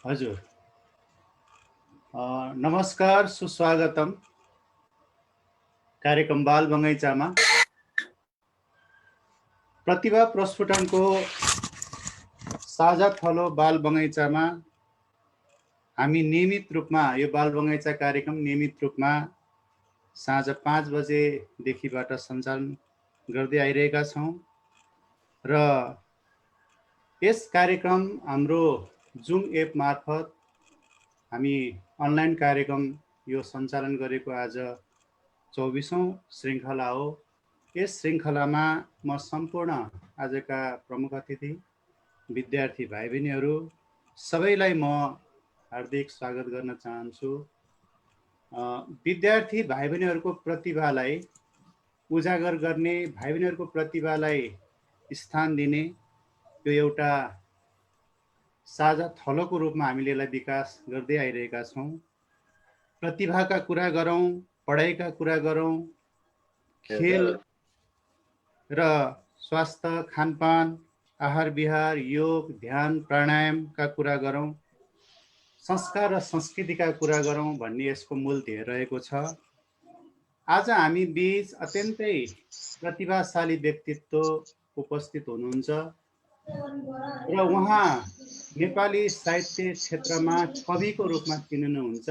हजुर। नमस्कार, सुस्वागतम कार्यक्रम बाल बगैँचामा। प्रतिभा प्रस्फुटनको साझा थलो बाल बगैँचामा हामी नियमित रूपमा यो बाल बगैँचा कार्यक्रम नियमित रूपमा साँझ 5 बजेदेखिबाट सञ्चालन गर्दै आइरहेका छौँ र यस कार्यक्रम हाम्रो जुम एप मार्फत हामी अनलाइन कार्यक्रम यो सञ्चालन गरेको आज 24औं श्रृङ्खला हो। यस श्रृङ्खलामा म सम्पूर्ण आजका प्रमुख अतिथि विद्यार्थी भाइ बहिनीहरू सबैलाई म हार्दिक स्वागत गर्न चाहन्छु। विद्यार्थी भाइ बहिनीहरूको प्रतिभालाई उजागर गर्ने, भाइ बहिनीहरूको प्रतिभालाई स्थान दिने यो एउटा साझा थलोको रूपमा हामीले यसलाई विकास गर्दै आइरहेका छौँ। प्रतिभाका कुरा गरौँ, पढाइका कुरा गरौँ, खेल र स्वास्थ्य, खानपान, आहार विहार, योग, ध्यान, प्राणायामका कुरा गरौँ, संस्कार र संस्कृतिका कुरा गरौँ भन्ने यसको मूल ध्येय रहेको छ। आज हामी बीच अत्यन्तै प्रतिभाशाली व्यक्तित्व उपस्थित हुनुहुन्छ र उहाँ नेपाली साहित्य क्षेत्रमा कविको रूपमा चिनिनुहुन्छ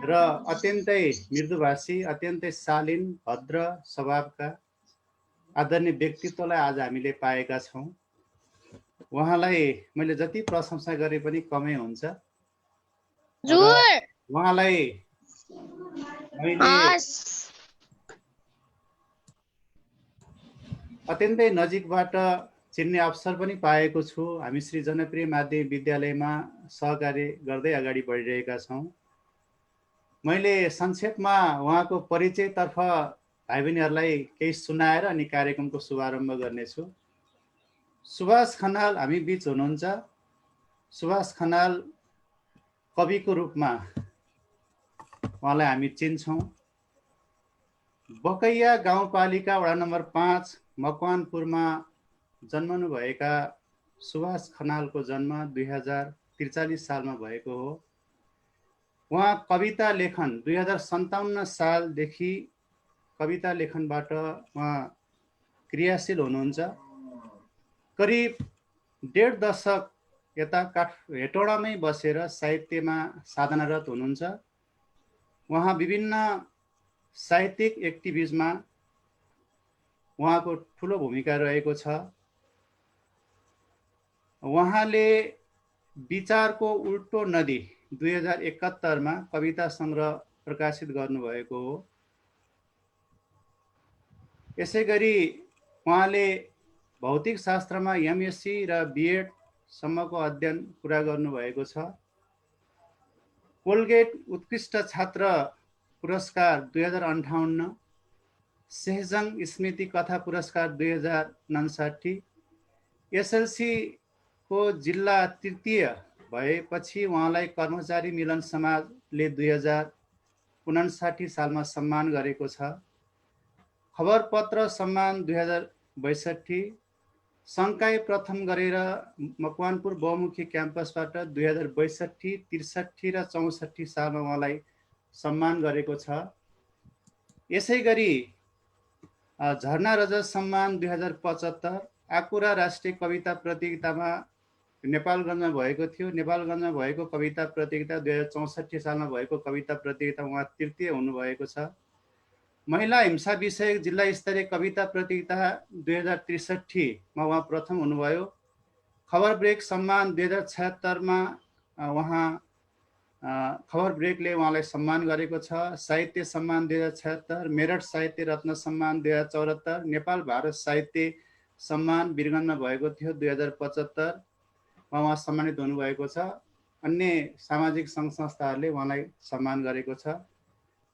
र अत्यन्तै मृदुभाषी, अत्यन्तै शालीन, भद्र स्वभावका आदरणीय व्यक्तित्वलाई आज हामीले पाएका छौँ। उहाँलाई मैले जति प्रशंसा गरे पनि कमै हुन्छ र उहाँलाई मैले अत्यन्तै नजिकबाट चिन्ने अवसर पनि पाएको छु। हामी श्री जनप्रिय माध्यमिक विद्यालयमा सहकार्य गर्दै अगाडि बढिरहेका छौँ। मैले संक्षेपमा उहाँको परिचयतर्फ भाइ बहिनीहरूलाई केही सुनाएर अनि कार्यक्रमको शुभारम्भ गर्नेछु। सुभाष खनाल हामी बीच हुनुहुन्छ। सुभाष खनाल कविको रूपमा उहाँलाई हामी चिन्छौँ। बकैया गाउँपालिका वडा नम्बर 5 मकवानपुरमा जन्मनुभएका सुभाष खनालको जन्म 2043 सालमा भएको हो। उहाँ कविता लेखन 2057 सालदेखि कविता लेखनबाट उहाँ क्रियाशील हुनुहुन्छ। करिब 1.5 दशक यता हेटौडामै बसेर साहित्यमा साधनारत हुनुहुन्छ। उहाँ विभिन्न साहित्यिक एक्टिभिजमा उहाँको ठुलो भूमिका रहेको छ। उहाँले विचारको उल्टो नदी 2071 मा कविता सङ्ग्रह प्रकाशित गर्नुभएको हो। यसै गरी उहाँले भौतिक शास्त्रमा एमएससी र बिएड सम्मको अध्ययन पुरा गर्नुभएको छ। कोलगेट उत्कृष्ट छात्र पुरस्कार 2058, सेहजङ स्मृति कथा पुरस्कार 2059, एसएलसी को जिल्ला तृतीय भएपछि उहाँलाई कर्मचारी मिलन समाजले 2059 सालमा सम्मान गरेको छ। खबरपत्र सम्मान 2062, सङ्काय प्रथम गरेर मकवानपुर बहुमुखी क्याम्पसबाट 2062, 63 र 64 सालमा उहाँलाई सम्मान गरेको छ। यसै गरी झरना रजत सम्मान 2075, आकुरा राष्ट्रिय कविता प्रतियोगितामा नेपालगञ्जमा भएको थियो। नेपालगञ्जमा भएको कविता प्रतियोगिता 2064 सालमा भएको कविता प्रतियोगिता उहाँ तृतीय हुनुभएको छ। महिला हिंसा विषयक जिल्ला स्तरीय कविता प्रतियोगिता 2063 मा उहाँ प्रथम हुनुभयो। खबर ब्रेक सम्मान 2076 मा उहाँ खबर ब्रेकले उहाँलाई सम्मान गरेको छ। साहित्य सम्मान 2076, मेरठ साहित्य रत्न सम्मान 2074, नेपाल भारत साहित्य सम्मान वीरगन्जमा भएको थियो 2075 मा उहाँ सम्मानित हुनुभएको छ। अन्य सामाजिक सङ्घ संस्थाहरूले उहाँलाई सम्मान गरेको छ।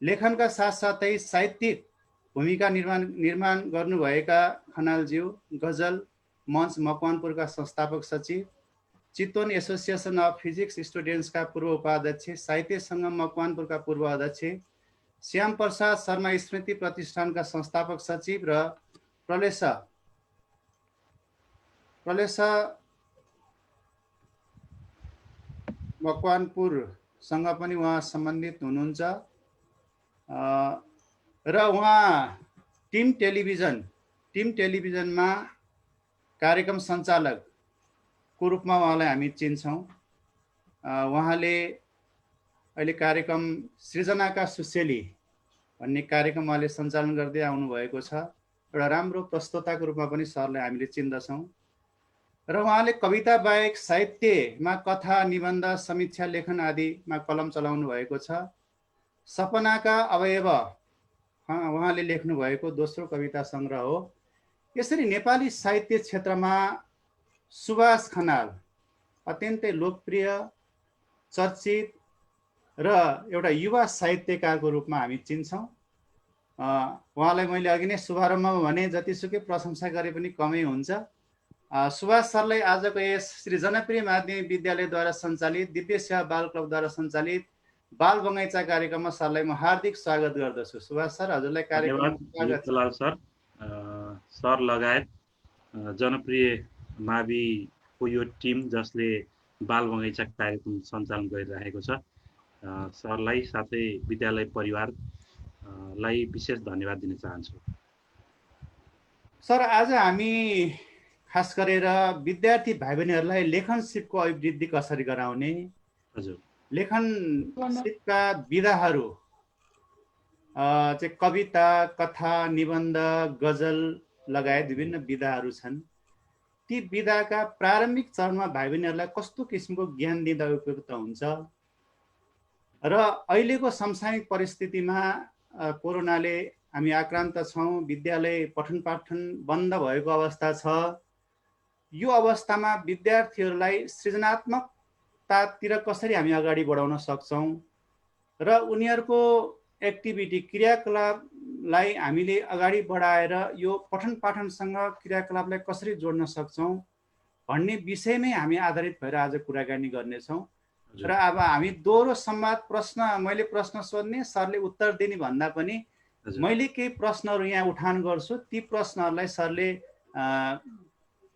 लेखनका साथसाथै साहित्यिक भूमिका निर्माण गर्नुभएका खनालज्यू गजल मञ्च मकवानपुरका संस्थापक सचिव, चितवन एसोसिएसन अफ फिजिक्स स्टुडेन्ट्सका पूर्व उपाध्यक्ष, साहित्य सङ्घ मकवानपुरका पूर्व अध्यक्ष, श्याम प्रसाद शर्मा स्मृति प्रतिष्ठानका संस्थापक सचिव र मकवानपुरसँग पनि उहाँ सम्बन्धित हुनुहुन्छ र उहाँ टिम टेलिभिजनमा कार्यक्रम सञ्चालकको रूपमा उहाँलाई हामी चिन्छौँ। उहाँले अहिले कार्यक्रम सृजनाका सुसेली भन्ने कार्यक्रम उहाँले सञ्चालन गर्दै आउनुभएको छ। एउटा राम्रो प्रस्तोताको रूपमा पनि सरलाई हामीले चिन्दछौँ र उहाँले कविता बाहेक साहित्यमा कथा, निबन्ध, समीक्षा, लेखन आदिमा कलम चलाउनु भएको छ। सपनाका अवयव उहाँले लेख्नु भएको दोस्रो कविता सङ्ग्रह हो। यसरी नेपाली साहित्य क्षेत्रमा सुभाष खनाल अत्यन्तै लोकप्रिय, चर्चित र एउटा युवा साहित्यकारको रूपमा हामी चिन्छौँ। उहाँलाई मैले अघि नै शुभारम्भमा भने जतिसुकै प्रशंसा गरे पनि कमै हुन्छ। सुभाष सरलाई आजको यस श्री जनप्रिय माध्यमिक विद्यालयद्वारा सञ्चालित दिव्य सेवा बाल क्लबद्वारा सञ्चालित बाल बगैँचा कार्यक्रममा सरलाई म हार्दिक स्वागत गर्दछु। सुभाष सर, हजुरलाई कार्यक्रममा स्वागत छ। सर लगायत जनप्रिय माविको यो टिम जसले बाल बगैँचा कार्यक्रम सञ्चालन गरिरहेको छ, सरलाई साथै विद्यालय परिवारलाई विशेष धन्यवाद दिन चाहन्छु। सर, आज हामी खास गरेर विद्यार्थी भाइ बहिनीहरूलाई लेखन सिपको अभिवृद्धि कसरी गराउने, हजुर, लेखन सिपका विधाहरू चाहिँ कविता, कथा, निबन्ध, गजल लगायत विभिन्न विधाहरू छन्। ती विधाका प्रारम्भिक चरणमा भाइ बहिनीहरूलाई कस्तो किसिमको ज्ञान दिँदा उपयुक्त हुन्छ र अहिलेको समसामयिक परिस्थितिमा कोरोनाले हामी आक्रान्त छौँ, विद्यालय पठन पाठन बन्द भएको अवस्था छ। यो अवस्थामा विद्यार्थीहरूलाई सृजनात्मकतातिर कसरी हामी अगाडि बढाउन सक्छौँ र उनीहरूको एक्टिभिटी, क्रियाकलापलाई हामीले अगाडि बढाएर यो पठन पाठनसँग क्रियाकलापलाई कसरी जोड्न सक्छौँ भन्ने विषयमै हामी आधारित भएर आज कुराकानी गर्नेछौँ। र अब हामी दोहोरो संवाद मैले प्रश्न सोध्ने, सरले उत्तर दिने भन्दा पनि मैले केही प्रश्नहरू यहाँ उठान गर्छु। ती प्रश्नहरूलाई सरले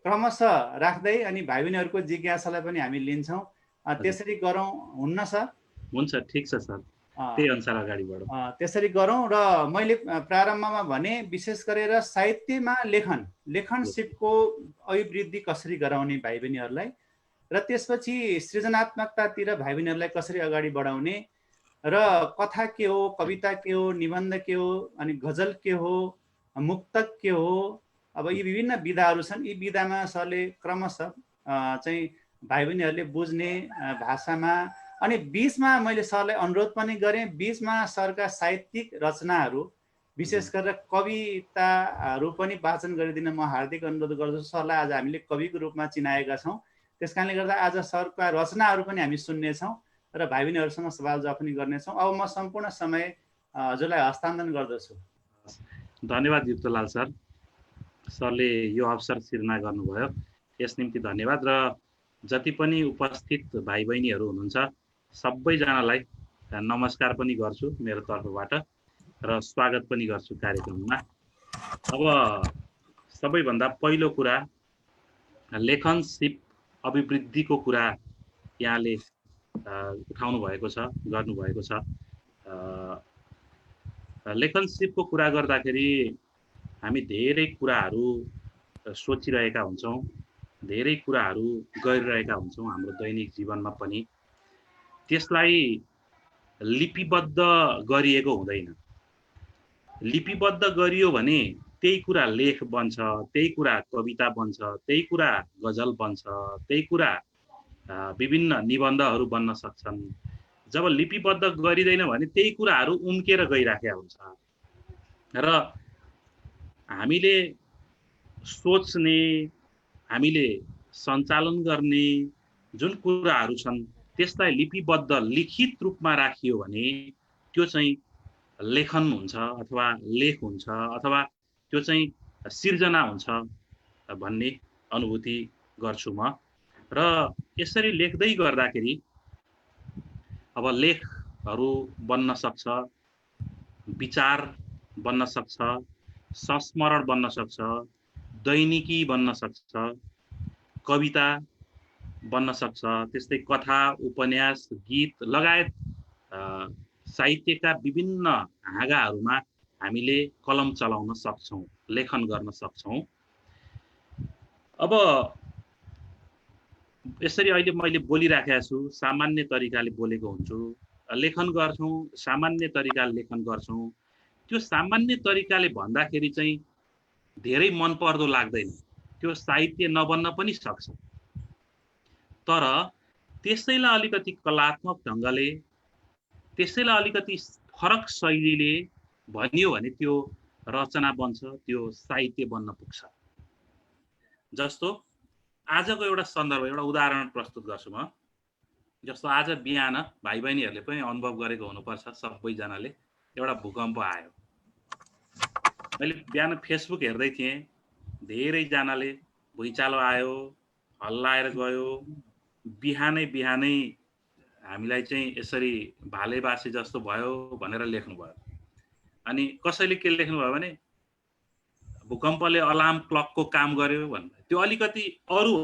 क्रमशः राख्दै अनि भाइ बहिनीहरूको जिज्ञासालाई पनि हामी लिन्छौँ। त्यसरी गरौँ, हुन्न सर? हुन्छ, ठिक छ सर, त्यही अनुसार अगाडि बढौँ। त्यसरी गरौँ। र मैले प्रारम्भमा भने विशेष गरेर साहित्यमा लेखन सिपको अभिवृद्धि कसरी गराउने भाइ बहिनीहरूलाई र त्यसपछि सृजनात्मकतातिर भाइ बहिनीहरूलाई कसरी अगाडि बढाउने र कथा के हो, कविता के हो, निबन्ध के हो, अनि गजल के हो, मुक्तक के हो, अब यी विभिन्न विधाहरू छन्। यी विधामा सरले क्रमशः चाहिँ भाइ बहिनीहरूले बुझ्ने भाषामा, अनि बीचमा मैले सरलाई अनुरोध पनि गरेँ, बीचमा सरका साहित्यिक रचनाहरू विशेष गरेर कविताहरू पनि वाचन गरिदिन म हार्दिक अनुरोध गर्दछु। सरलाई आज हामीले कविको रूपमा चिनाएका छौँ, त्यस कारणले गर्दा आज सरका रचनाहरू पनि हामी सुन्नेछौँ र भाइ बहिनीहरूसँग सवाल जवाफ पनि गर्नेछौँ। अब म सम्पूर्ण समय हजुरलाई हस्तान्तरण गर्दछु। धन्यवाद युक्तलाल सर, सरले यो अवसर सिर्जना गर्नुभयो, यस निम्ति धन्यवाद। र जति पनि उपस्थित भाइ बहिनीहरू हुनुहुन्छ सबैजनालाई नमस्कार पनि गर्छु मेरो तर्फबाट र स्वागत पनि गर्छु कार्यक्रममा। अब सबैभन्दा पहिलो कुरा, लेखन सिप अभिवृद्धिको कुरा यहाँले उठाउनु भएको छ, गर्नुभएको छ। लेखन सिपको कुरा गर्दाखेरि हामी धेरै कुराहरू सोचिरहेका हुन्छौँ, धेरै कुराहरू गरिरहेका हुन्छौँ हाम्रो दैनिक जीवनमा पनि। त्यसलाई लिपिबद्ध गरिएको हुँदैन। लिपिबद्ध गरियो भने त्यही कुरा लेख बन्छ, त्यही कुरा कविता बन्छ, त्यही कुरा गजल बन्छ, त्यही कुरा विभिन्न निबन्धहरू बन्न सक्छन्। जब लिपिबद्ध गरिँदैन भने त्यही कुराहरू उम्केर गइराखेका हुन्छ र हामीले सोच्ने, हामीले सञ्चालन गर्ने जुन कुराहरू छन् त्यसलाई लिपिबद्ध लिखित रूपमा राखियो भने त्यो चाहिँ लेखन हुन्छ अथवा लेख हुन्छ अथवा त्यो चाहिँ सिर्जना हुन्छ भन्ने अनुभूति गर्छु म। र यसरी लेख्दै गर्दाखेरि अब लेखहरू बन्न सक्छ, विचार बन्न सक्छ, संस्मरण बन्न सक्छ, दैनिकी बन्न सक्छ, कविता बन्न सक्छ। त्यस्तै कथा, उपन्यास, गीत लगायत साहित्यका विभिन्न हाँगाहरूमा हामीले कलम चलाउन सक्छौँ, लेखन गर्न सक्छौँ। अब यसरी अहिले मैले बोलिराखेको छु, सामान्य तरिकाले बोलेको हुन्छु, लेखन गर्छौँ, सामान्य तरिकाले लेखन गर्छौँ। त्यो सामान्य तरिकाले भन्दाखेरि चाहिँ धेरै मनपर्दो लाग्दैन, त्यो साहित्य नबन्न पनि सक्छ। तर त्यसैलाई अलिकति कलात्मक ढङ्गले, त्यसैलाई अलिकति फरक शैलीले भनियो भने त्यो रचना बन्छ, त्यो साहित्य बन्न पुग्छ। जस्तो आजको एउटा सन्दर्भ, एउटा उदाहरण प्रस्तुत गर्छु म। जस्तो आज बिहान भाइ बहिनीहरूले पनि अनुभव गरेको हुनुपर्छ सबैजनाले, एउटा भूकम्प आयो। मैले बिहान फेसबुक हेर्दै थिएँ, धेरैजनाले भुइँचालो आयो, हल्लाएर गयो, बिहानै बिहानै हामीलाई चाहिँ यसरी भाले बासे जस्तो भयो भनेर लेख्नुभयो। अनि कसैले के लेख्नुभयो भने भूकम्पले अलार्म क्लकको काम गर्यो भन्दा त्यो अलिकति अरू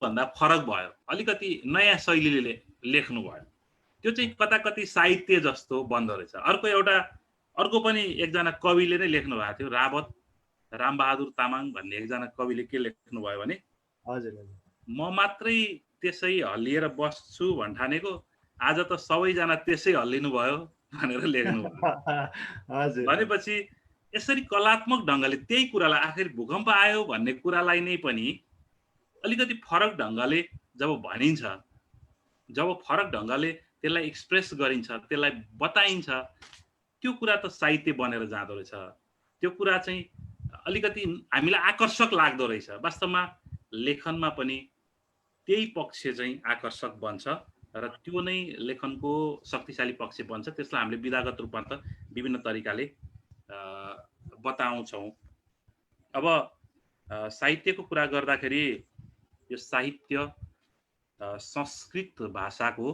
भन्दा फरक भयो, अलिकति नयाँ शैलीले लेख्नुभयो। त्यो चाहिँ कता कति साहित्य जस्तो बन्दो रहेछ। अर्को पनि एकजना कविले नै लेख्नु भएको थियो, रावत रामबहादुर तामाङ भन्ने एकजना कविले के लेख्नुभयो भने म मात्रै त्यसै हल्लिएर बस्छु भन्ठानेको, आज त सबैजना त्यसै हल्लिनु भयो भनेर लेख्नुभयो। भनेपछि यसरी कलात्मक ढङ्गले त्यही कुरालाई, आखिर भूकम्प आयो भन्ने कुरालाई नै पनि अलिकति फरक ढङ्गले जब भनिन्छ, जब फरक ढङ्गले त्यसलाई एक्सप्रेस गरिन्छ, त्यसलाई बताइन्छ, त्यो कुरा त साहित्य बनेर जाँदो रहेछ। त्यो कुरा चाहिँ अलिकति हामीलाई आकर्षक लाग्दो रहेछ। वास्तवमा लेखनमा पनि त्यही पक्ष चाहिँ आकर्षक बन्छ र त्यो नै लेखनको शक्तिशाली पक्ष बन्छ। त्यसलाई हामीले विधागत रूपमा त विभिन्न तरिकाले बताउँछौँ। अब साहित्यको कुरा गर्दाखेरि यो साहित्य संस्कृत भाषाको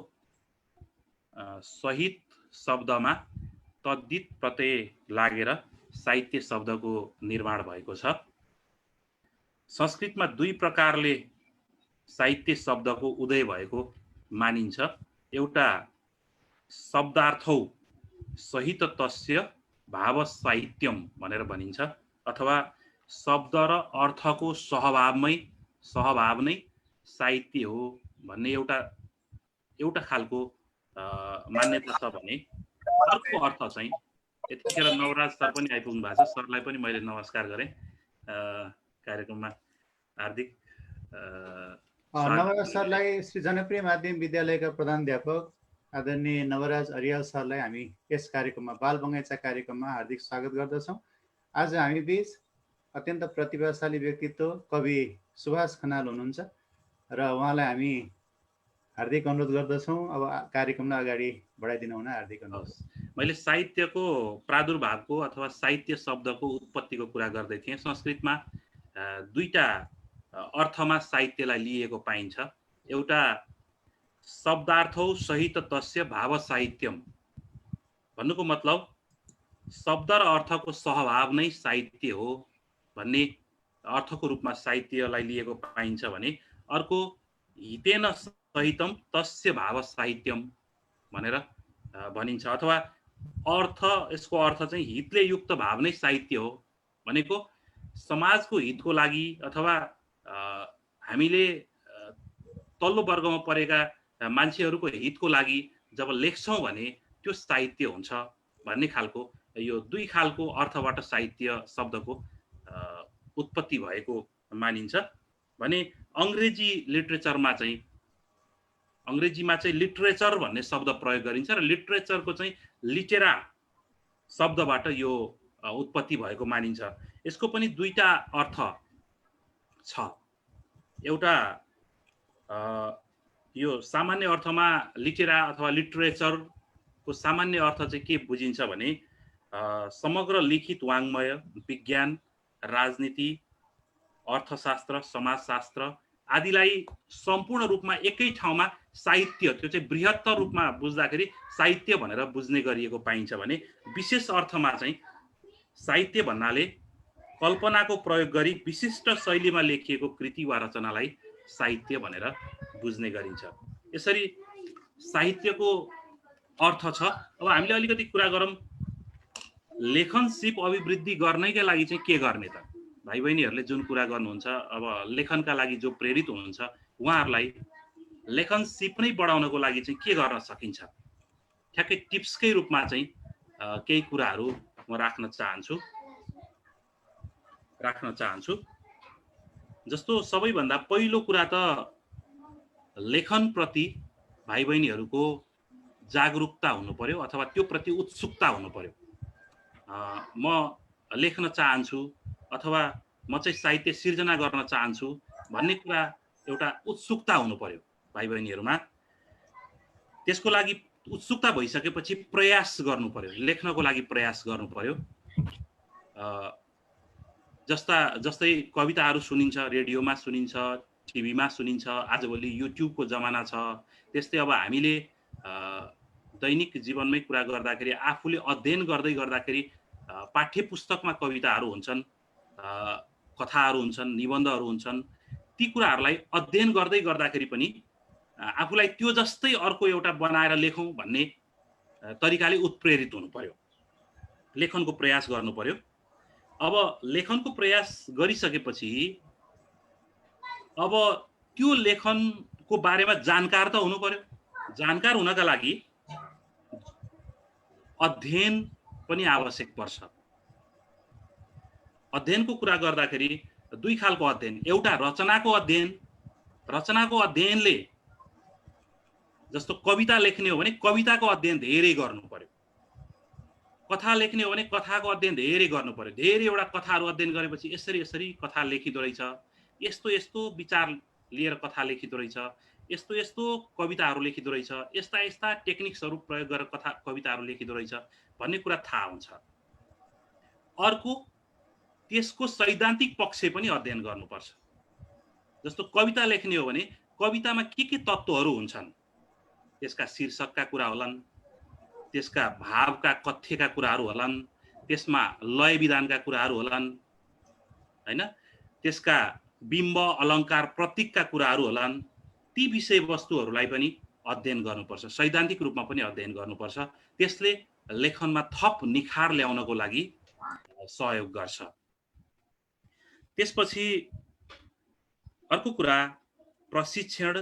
सहित शब्दमा तद्धित प्रत्यय लागेर साहित्य शब्दको निर्माण भएको छ। संस्कृतमा दुई प्रकारले साहित्य शब्दको उदय भएको मानिन्छ। एउटा शब्दार्थौ सहित तस्य भाव साहित्यम भनेर भनिन्छ, अथवा शब्द र अर्थको सहभाव नै साहित्य हो भन्ने एउटा खालको मान्यता छ भने, अर्को अर्थ चाहिँ यतिखेर नवराज सर पनि आइपुग्नु भएको छ। सरलाई पनि मैले नमस्कार गरेँ, कार्यक्रममा हार्दिक नवराज सरलाई श्री जनप्रिय माध्यमिक विद्यालयका प्रधानाध्यापक आदरणीय नवराज अरियाल सरलाई हामी यस कार्यक्रममा, बाल बगैँचा कार्यक्रममा हार्दिक स्वागत गर्दछौँ। आज हामी बीच अत्यन्त प्रतिभाशाली व्यक्तित्व कवि सुभाष खनाल हुनुहुन्छ र उहाँलाई हामी हार्दिक अनुरोध गर्दछौँ। अब कार्यक्रमलाई अगाडि बढाइदिनु हुन हार्दिक अनुरोध। मैले साहित्यको प्रादुर्भावको अथवा साहित्य शब्दको उत्पत्तिको कुरा गर्दै थिएँ। संस्कृतमा दुईटा अर्थमा साहित्यलाई लिएको पाइन्छ। एउटा शब्दार्थौ सहित तस्य भाव साहित्यम भन्नुको मतलब शब्द र अर्थको सहभाव नै साहित्य हो भन्ने अर्थको रूपमा साहित्यलाई लिएको पाइन्छ भने, अर्को हितेन सहितम तस्य भाव साहित्यम भनेर भनिन्छ। अथवा यसको अर्थ चाहिँ हितले युक्त भाव नै साहित्य हो भनेको समाजको हितको लागि अथवा हामीले तल्लो वर्गमा परेका मान्छेहरूको हितको लागि जब लेख्छौँ भने त्यो साहित्य हुन्छ भन्ने खालको, यो दुई खालको अर्थबाट साहित्य शब्दको उत्पत्ति भएको मानिन्छ। भने अङ्ग्रेजीमा चाहिँ लिटरेचर भन्ने शब्द प्रयोग गरिन्छ र लिटरेचरको चाहिँ लिटेरा शब्दबाट यो उत्पत्ति भएको मानिन्छ। यसको पनि दुईटा अर्थ छ। एउटा यो सामान्य अर्थमा लिटेरा अथवा लिटरेचरको सामान्य अर्थ चाहिँ के बुझिन्छ भने समग्र लिखित वाङ्मय, विज्ञान, राजनीति, अर्थशास्त्र, समाजशास्त्र आदिलाई सम्पूर्ण रूपमा एकै ठाउँमा साहित्य, त्यो चाहिँ बृहत्तर रूपमा बुझ्दाखेरि साहित्य भनेर बुझ्ने गरिएको पाइन्छ भने, विशेष अर्थमा चाहिँ साहित्य भन्नाले कल्पनाको प्रयोग गरी विशिष्ट शैलीमा लेखिएको कृति वा रचनालाई साहित्य भनेर बुझ्ने गरिन्छ। यसरी साहित्यको अर्थ छ। अब हामीले अलिकति कुरा गरौँ लेखन सिप अभिवृद्धि गर्नैका लागि चाहिँ के गर्ने त? भाइ बहिनीहरूले जुन कुरा गर्नुहुन्छ, अब लेखनका लागि जो प्रेरित हुनुहुन्छ उहाँहरूलाई लेखन सिप नै बढाउनको लागि चाहिँ के गर्न सकिन्छ? ठ्याक्कै टिप्सकै रूपमा चाहिँ केही कुराहरू म राख्न चाहन्छु। जस्तो सबैभन्दा पहिलो कुरा त लेखन प्रति भाइ बहिनीहरूको जागरुकता हुनु पर्यो अथवा त्यो प्रति उत्सुकता हुनु पर्यो। म लेख्न चाहन्छु अथवा म चाहिँ साहित्य सिर्जना गर्न चाहन्छु भन्ने कुरा एउटा उत्सुकता हुनु पर्यो भाइ बहिनीहरूमा। त्यसको लागि उत्सुकता भइसकेपछि प्रयास गर्नु पर्यो, लेख्नको लागि प्रयास गर्नु पर्यो। जस्तै कविताहरू सुनिन्छ, रेडियोमा सुनिन्छ, टिभीमा सुनिन्छ, आजभोलि युट्युबको जमाना छ। त्यस्तै अब हामीले दैनिक जीवनमै कुरा गर्दाखेरि आफूले अध्ययन गर्दै गर्दाखेरि पाठ्य पुस्तकमा कविताहरू हुन्छन्, कथाहरू हुन्छन्, निबन्धहरू हुन्छन्। ती कुराहरूलाई अध्ययन गर्दै गर्दाखेरि पनि आफूलाई त्यो जस्तै अर्को एउटा बनाएर लेखौँ भन्ने तरिकाले उत्प्रेरित हुनु पर्यो, लेखनको प्रयास गर्नु पर्यो। अब लेखनको प्रयास गरिसकेपछि अब त्यो लेखनको बारेमा जानकार त हुनु पर्यो। जानकार हुनका लागि अध्ययन पनि आवश्यक पर्छ। अध्ययनको कुरा गर्दाखेरि दुई खालको अध्ययन, एउटा रचनाको अध्ययनले जस्तो कविता लेख्ने हो भने कविताको अध्ययन धेरै गर्नु पर्यो, कथा लेख्ने हो भने कथाको अध्ययन धेरै गर्नु पर्यो। धेरैवटा कथाहरू अध्ययन गरेपछि यसरी कथा लेखिदो रहेछ, यस्तो विचार लिएर कथा लेखिदो रहेछ, यस्तो कविताहरू लेखिदो रहेछ, यस्ता टेक्निक्सहरू प्रयोग गरेर कविताहरू लेखिदो रहेछ भन्ने कुरा थाहा हुन्छ। अर्को त्यसको सैद्धान्तिक पक्ष पनि अध्ययन गर्नुपर्छ। जस्तो कविता लेख्ने हो भने कवितामा के तत्त्वहरू हुन्छन्, त्यसका शीर्षकका कुरा होलान्, त्यसका भावका कथ्यका कुराहरू होलान्, त्यसमा लय विधानका कुराहरू होलान्, हैन, त्यसका बिम्ब अलङ्कार प्रतीकका कुराहरू होलान्। ती विषयवस्तुहरूलाई पनि अध्ययन गर्नुपर्छ, सैद्धान्तिक रूपमा पनि अध्ययन गर्नुपर्छ। त्यसले लेखनमा थप निखार ल्याउनको लागि सहयोग गर्छ। त्यसपछि अर्को कुरा प्रशिक्षण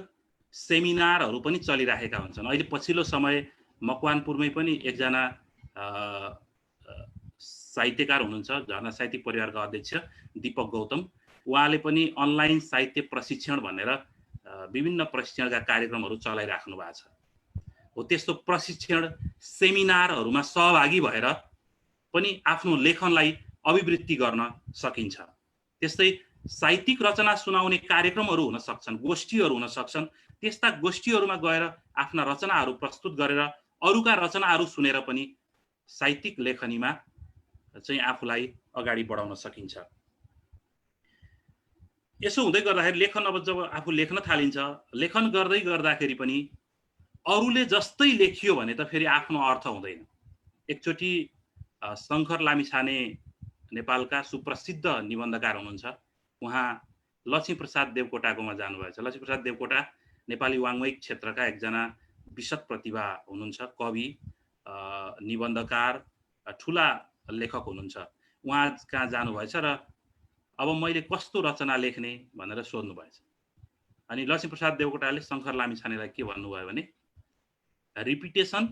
सेमिनारहरू पनि चलिरहेका हुन्छन्। अहिले पछिल्लो समय मकवानपुरमै पनि एकजना साहित्यकार हुनुहुन्छ, झरना साहित्यिक परिवारका अध्यक्ष दीपक गौतम, उहाँले पनि अनलाइन साहित्य प्रशिक्षण भनेर विभिन्न प्रशिक्षणका कार्यक्रमहरू चलाइराख्नु भएको छ। हो त्यस्तो प्रशिक्षण सेमिनारहरूमा सहभागी भएर पनि आफ्नो लेखनलाई अभिवृद्धि गर्न सकिन्छ। त्यस्तै साहित्यिक रचना सुनाउने कार्यक्रमहरू हुन सक्छन्, गोष्ठीहरू हुन सक्छन्। त्यस्ता गोष्ठीहरूमा गएर आफ्ना रचनाहरू प्रस्तुत गरेर अरूका रचनाहरू सुनेर पनि साहित्यिक लेखनीमा चाहिँ आफूलाई अगाडि बढाउन सकिन्छ। यसो हुँदै गर्दाखेरि लेखन, अब जब आफू लेख्न थालिन्छ, लेखन गर्दै गर्दाखेरि पनि अरूले जस्तै लेखियो भने त फेरि आफ्नो अर्थ हुँदैन। एकचोटि शङ्कर लामिछाने नेपालका सुप्रसिद्ध निबन्धकार हुनुहुन्छ, उहाँ लक्ष्मीप्रसाद देवकोटाकोमा जानुभएछ। लक्ष्मीप्रसाद देवकोटा नेपाली वाङ्मयिक क्षेत्रका एकजना विशद प्रतिभा हुनुहुन्छ, कवि, निबन्धकार, ठुला लेखक हुनुहुन्छ। उहाँ कहाँ जानुभएछ र अब मैले कस्तो रचना लेख्ने भनेर सोध्नु भएछ। अनि लक्ष्मीप्रसाद देवकोटाले शङ्कर लामिछानेलाई के भन्नुभयो भने, repetition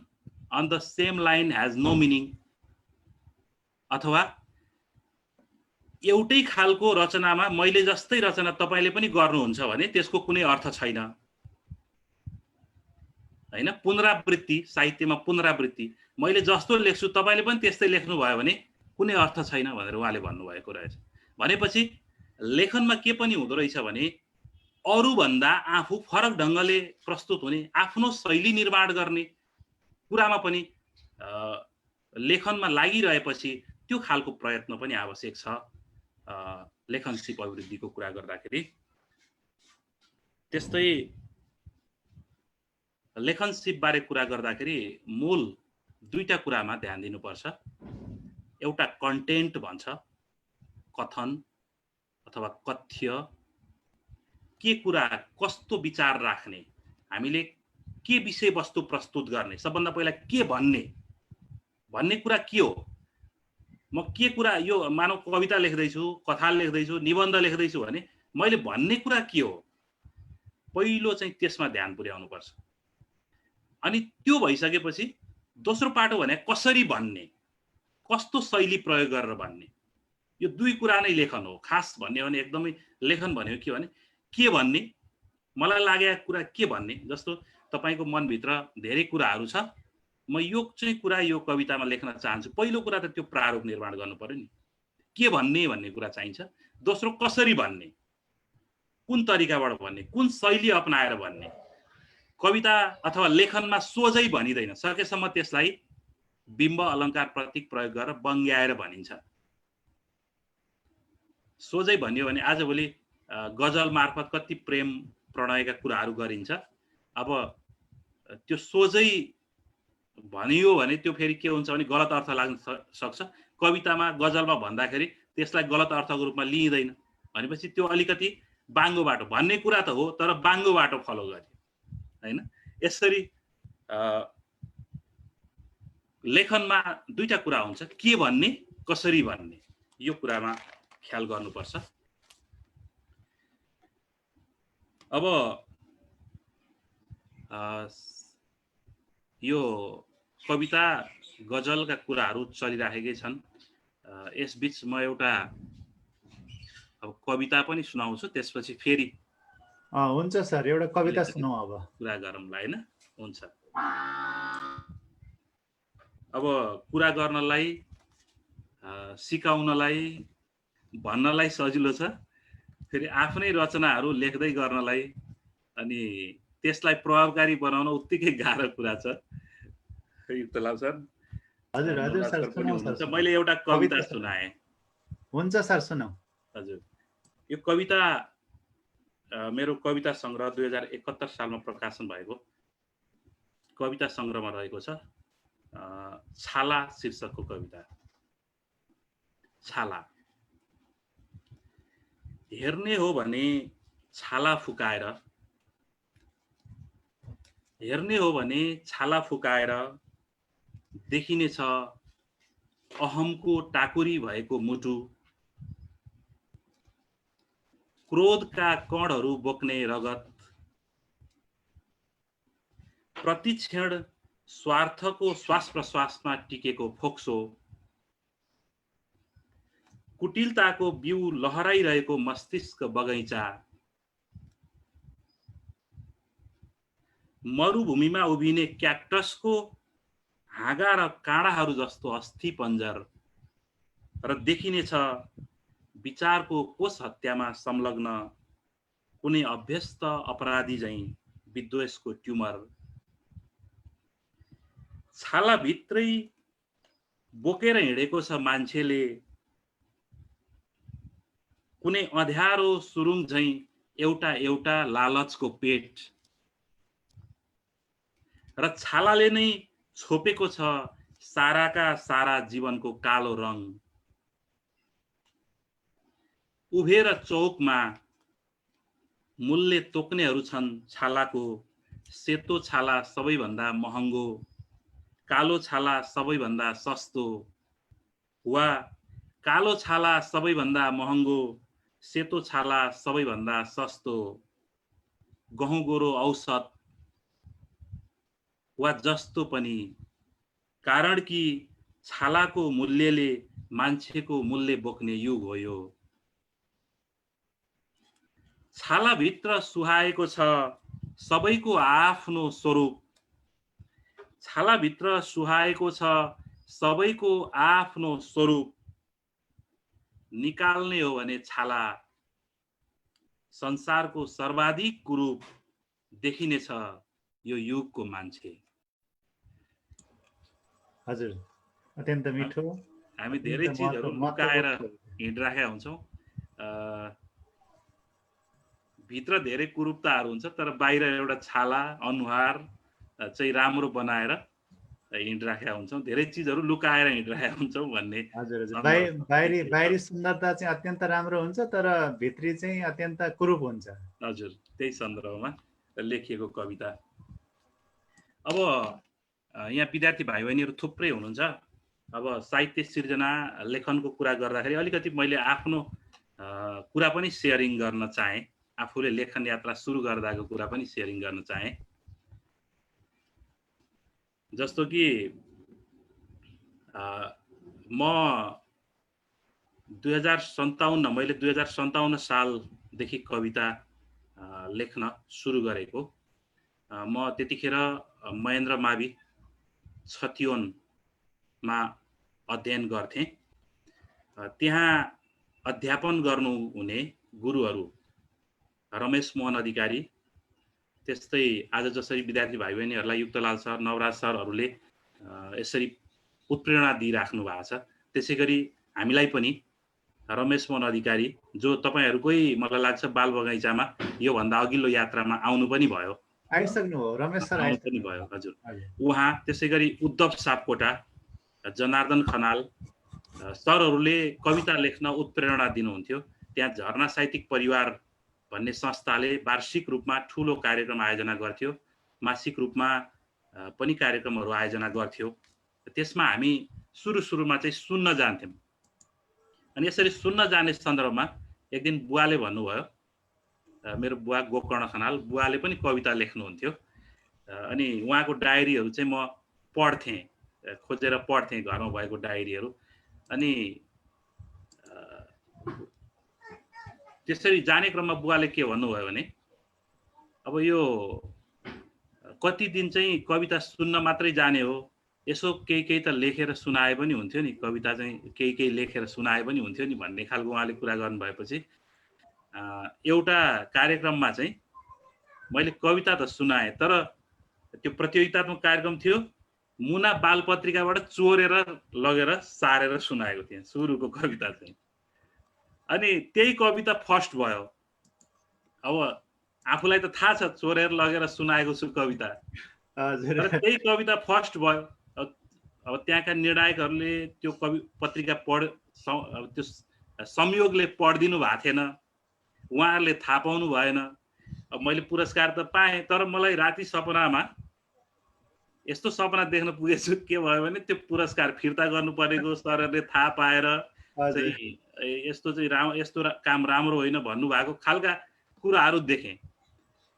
on the same line has no meaning, अथवा एउटै खालको रचनामा मैले जस्तै रचना तपाईले पनि गर्नुहुन्छ भने त्यसको कुनै अर्थ छैन, हैन। पुनरावृत्ति, साहित्यमा पुनरावृत्ति, मैले जस्तो लेख्छु तपाईले पनि त्यस्तै लेख्नु भयो भने कुनै अर्थ छैन भनेर उहाँले भन्नुभएको रहेछ। भनेपछि लेखनमा के पनि हुँदो रहेछ भने अरू भन्दा आफू फरक ढङ्गले प्रस्तुत हुने, आफ्नो शैली निर्माण गर्ने कुरामा पनि लेखनमा लागिरहेपछि त्यो खालको प्रयत्न पनि आवश्यक छ लेखन सिप अभिवृद्धिको कुरा गर्दाखेरि। त्यस्तै लेखन सिप बारे कुरा गर्दाखेरि मूल दुईटा कुरामा ध्यान दिनुपर्छ। एउटा कन्टेन्ट भन्छ, कथन अथवा कथ्य, के कुरा कस्तो विचार राख्ने, हामीले के विषयवस्तु प्रस्तुत गर्ने, सबभन्दा पहिला के भन्ने कुरा के हो। म के कुरा यो मानव कविता लेख्दैछु, कथा लेख्दैछु, निबन्ध लेख्दैछु भने मैले भन्ने कुरा के हो, पहिलो चाहिँ त्यसमा ध्यान पुर्याउनु पर्छ। अनि त्यो भइसकेपछि दोस्रो पाटो भने कसरी भन्ने, कस्तो शैली प्रयोग गरेर भन्ने। यो दुई कुरा नै लेखन हो। खास भन्ने भने एकदमै लेखन भनेको के भने के भन्ने, मलाई लागेको कुरा के भन्ने। जस्तो तपाईको मनभित्र धेरै कुराहरू छ, म यो चाहिँ कुरा यो कवितामा लेख्न चाहन्छु। पहिलो कुरा त त्यो प्रारूप निर्माण गर्नु पर्यो नि, के भन्ने कुरा चाहिन्छ। दोस्रो कसरी भन्ने, कुन तरिकाबाट भन्ने, कुन शैली अपनाएर भन्ने। कविता अथवा लेखनमा सोझै भनिदैन, सकेसम्म त्यसलाई बिम्ब अलङ्कार प्रतीक प्रयोग गरेर बङ्ग्याएर भनिन्छ। सोझै भनियो भने आजभोलि गजल मार्फत कति प्रेम प्रणयका कुराहरू गरिन्छ। अब त्यो सोझै भनियो भने त्यो फेरि के हुन्छ भने गलत अर्थ लाग्न सक्छ। कवितामा गजलमा भन्दाखेरि त्यसलाई गलत अर्थको रूपमा लिइँदैन भनेपछि त्यो अलिकति बाङ्गो बाटो, भन्ने कुरा त हो तर बाङ्गो बाटो फलो गर्यो हैन। यसरी लेखनमा दुईटा कुरा हुन्छ, के भन्ने, कसरी भन्ने। यो कुरामा ख्याल गर्नुपर्छ। अब यो कविता गजलका कुराहरू चलिराखेकै छन्। यसबीच म एउटा अब कविता पनि सुनाउँछु, त्यसपछि फेरि हुन्छ सर, एउटा कविता सुनाऊ अब, कुरा गरौँला हैन। हुन्छ। अब कुरा गर्नलाई, सिकाउनलाई, भन्नलाई सजिलो छ, फेरि आफ्नै रचनाहरू लेख्दै गर्नलाई अनि त्यसलाई प्रभावकारी बनाउन उत्तिकै गाह्रो कुरा छ। युक्तलाल सर, हजुर हजुर सर, सुनाउनुहुन्छ। मैले एउटा कविता सुनाए। हुन्छ सर, सुनाऊ। हजुर, यो कविता मेरो कविता संग्रह 2071 सालमा प्रकाशन भएको कविता संग्रहमा रहेको छ। छाला शीर्षकको कविता। छाला। हेर्ने हो भने छाला फुकाएर, हेर्ने हो भने छाला फुकाएर देखिनेछ अहमको टाकुरी भएको मुटु, क्रोधका कणहरू बोक्ने रगत, प्रतिक्षण स्वार्थको श्वास प्रश्वासमा टिकेको फोक्सो, कुटिलताको बिउ लहराइरहेको मस्तिष्क बगैँचा, मरुभूमिमा उभिने क्याक्टसको हाँगा र काँडाहरू जस्तो अस्थि पञ्जर र देखिनेछ विचारको कोष हत्यामा संलग्न कुनै अभ्यस्त अपराधी झैं विद्वेषको ट्युमर। छाला भित्रै बोकेर हिँडेको छ मान्छेले कुनै अँध्यारो सुरुङ झैं एउटा एउटा लालचको पेट, र छालाले नै छोपेको छ साराका सारा जीवनको कालो रङ। उभेर चौकमा मूल्य तोक्नेहरू छन् छालाको, सेतो छाला सबैभन्दा महँगो, कालो छाला सबैभन्दा सस्तो, वा कालो छाला सबैभन्दा महँगो, सेतो छाला सबैभन्दा सस्तो, गहुँ गोरो औसत वा जस्तो पनि। कारण कि छालाको मूल्यले मान्छेको मूल्य बोक्ने युग हो यो। छाला भित्र सुहाएको छ सबैको आफ्नो स्वरूप, छाला भित्र सुहाएको छ सबैको आफ्नो स्वरूप, निकाल्ने हो भने छाला संसारको सर्वाधिक कुरूप, देखिनेछ यो युगको मान्छे। हजुर, अत्यन्त मिठो। हामी धेरै चीजहरू लुकाएर हिँडिराखेका हुन्छौँ। भित्र धेरै कुरूपताहरू हुन्छ तर बाहिर एउटा छाला अनुहार चाहिँ राम्रो बनाएर हिँडिराखेका हुन्छौँ, धेरै चिजहरू लुकाएर हिँडिरहेका हुन्छौँ भन्ने हजुर हजुर सन्दर्भ बाहिरी सुन्दरता चाहिँ अत्यन्त राम्रो हुन्छ तर भित्री चाहिँ अत्यन्त कुरूप हुन्छ। हजुर, त्यही सन्दर्भमा लेखिएको कविता। अब यहाँ विद्यार्थी भाइ बहिनीहरू थुप्रै हुनुहुन्छ। अब साहित्य सिर्जना लेखनको कुरा गर्दाखेरि अलिकति मैले आफ्नो कुरा पनि सेयरिङ गर्न चाहेँ, आफूले लेखन यात्रा सुरु गर्दाको कुरा पनि सेयरिङ गर्न चाहेँ। जस्तो कि म 2057 मैले 2057 सालदेखि कविता लेख्न सुरु गरेको। म त्यतिखेर महेन्द्र मावि छतिवनमा अध्ययन गर्थेँ। त्यहाँ अध्यापन गर्नुहुने गुरुहरू रमेश मोहन अधिकारी, त्यस्तै आज जसरी विद्यार्थी भाइ बहिनीहरूलाई युक्तलाल सर, नवराज सरहरूले यसरी उत्प्रेरणा दिइराख्नु भएको छ, त्यसै गरी हामीलाई पनि रमेश मोहन अधिकारी, जो तपाईँहरूकै मलाई लाग्छ बाल बगैँचामा योभन्दा अघिल्लो यात्रामा आउनु पनि भयो, आइसक्नु हो रमेश सर, आउनु पनि भयो। हजुर, उहाँ, त्यसै गरी उद्धव सापकोटा, जनार्दन खनाल सरहरूले कविता लेख्न उत्प्रेरणा दिनुहुन्थ्यो। त्यहाँ झरना साहित्यिक परिवार भन्ने संस्थाले वार्षिक रूपमा ठुलो कार्यक्रम आयोजना गर्थ्यो, मासिक रूपमा पनि कार्यक्रमहरू आयोजना गर्थ्यो। त्यसमा हामी सुरुमा चाहिँ सुन्न जान्थ्यौँ। अनि यसरी सुन्न जाने सन्दर्भमा एक दिन बुवाले भन्नुभयो, मेरो बुवा गोकर्ण खनाल, बुवाले पनि कविता लेख्नुहुन्थ्यो। अनि उहाँको डायरीहरू चाहिँ म पढ्थेँ, खोजेर पढ्थेँ घरमा भएको डायरीहरू। अनि त्यसरी जाने क्रममा बुवाले के भन्नुभयो भने, अब यो कति दिन चाहिँ कविता सुन्न मात्रै जाने हो, यसो केही त लेखेर सुनाए पनि हुन्थ्यो नि, कविता चाहिँ केही लेखेर सुनाए पनि हुन्थ्यो नि भन्ने खालको उहाँले कुरा गर्नुभएपछि एउटा कार्यक्रममा चाहिँ मैले कविता त सुनाएँ, तर त्यो प्रतियोगितात्मक कार्यक्रम थियो, मुना बाल पत्रिकाबाट चोरेर लगेर सारेर सुनाएको थिएँ सुरुको कविता चाहिँ। अनि त्यही कविता फर्स्ट भयो। अब आफूलाई त थाहा छ चोरेर लगेर सुनाएको छु कविता, तर त्यही कविता फर्स्ट भयो। अब त्यहाँका निर्णायकहरूले त्यो पत्रिका त्यो संयोगले पढिदिनु भएको थिएन, उहाँहरूले थाहा पाउनु भएन। अब मैले पुरस्कार त पाएँ, तर मलाई राति सपनामा यस्तो सपना देख्न पुगेछु, के भयो भने त्यो पुरस्कार फिर्ता गर्नु परेको, सरहरूले थाहा पाएर चाहिँ यस्तो काम राम्रो होइन भन्नुभएको खालका कुराहरू देखेँ।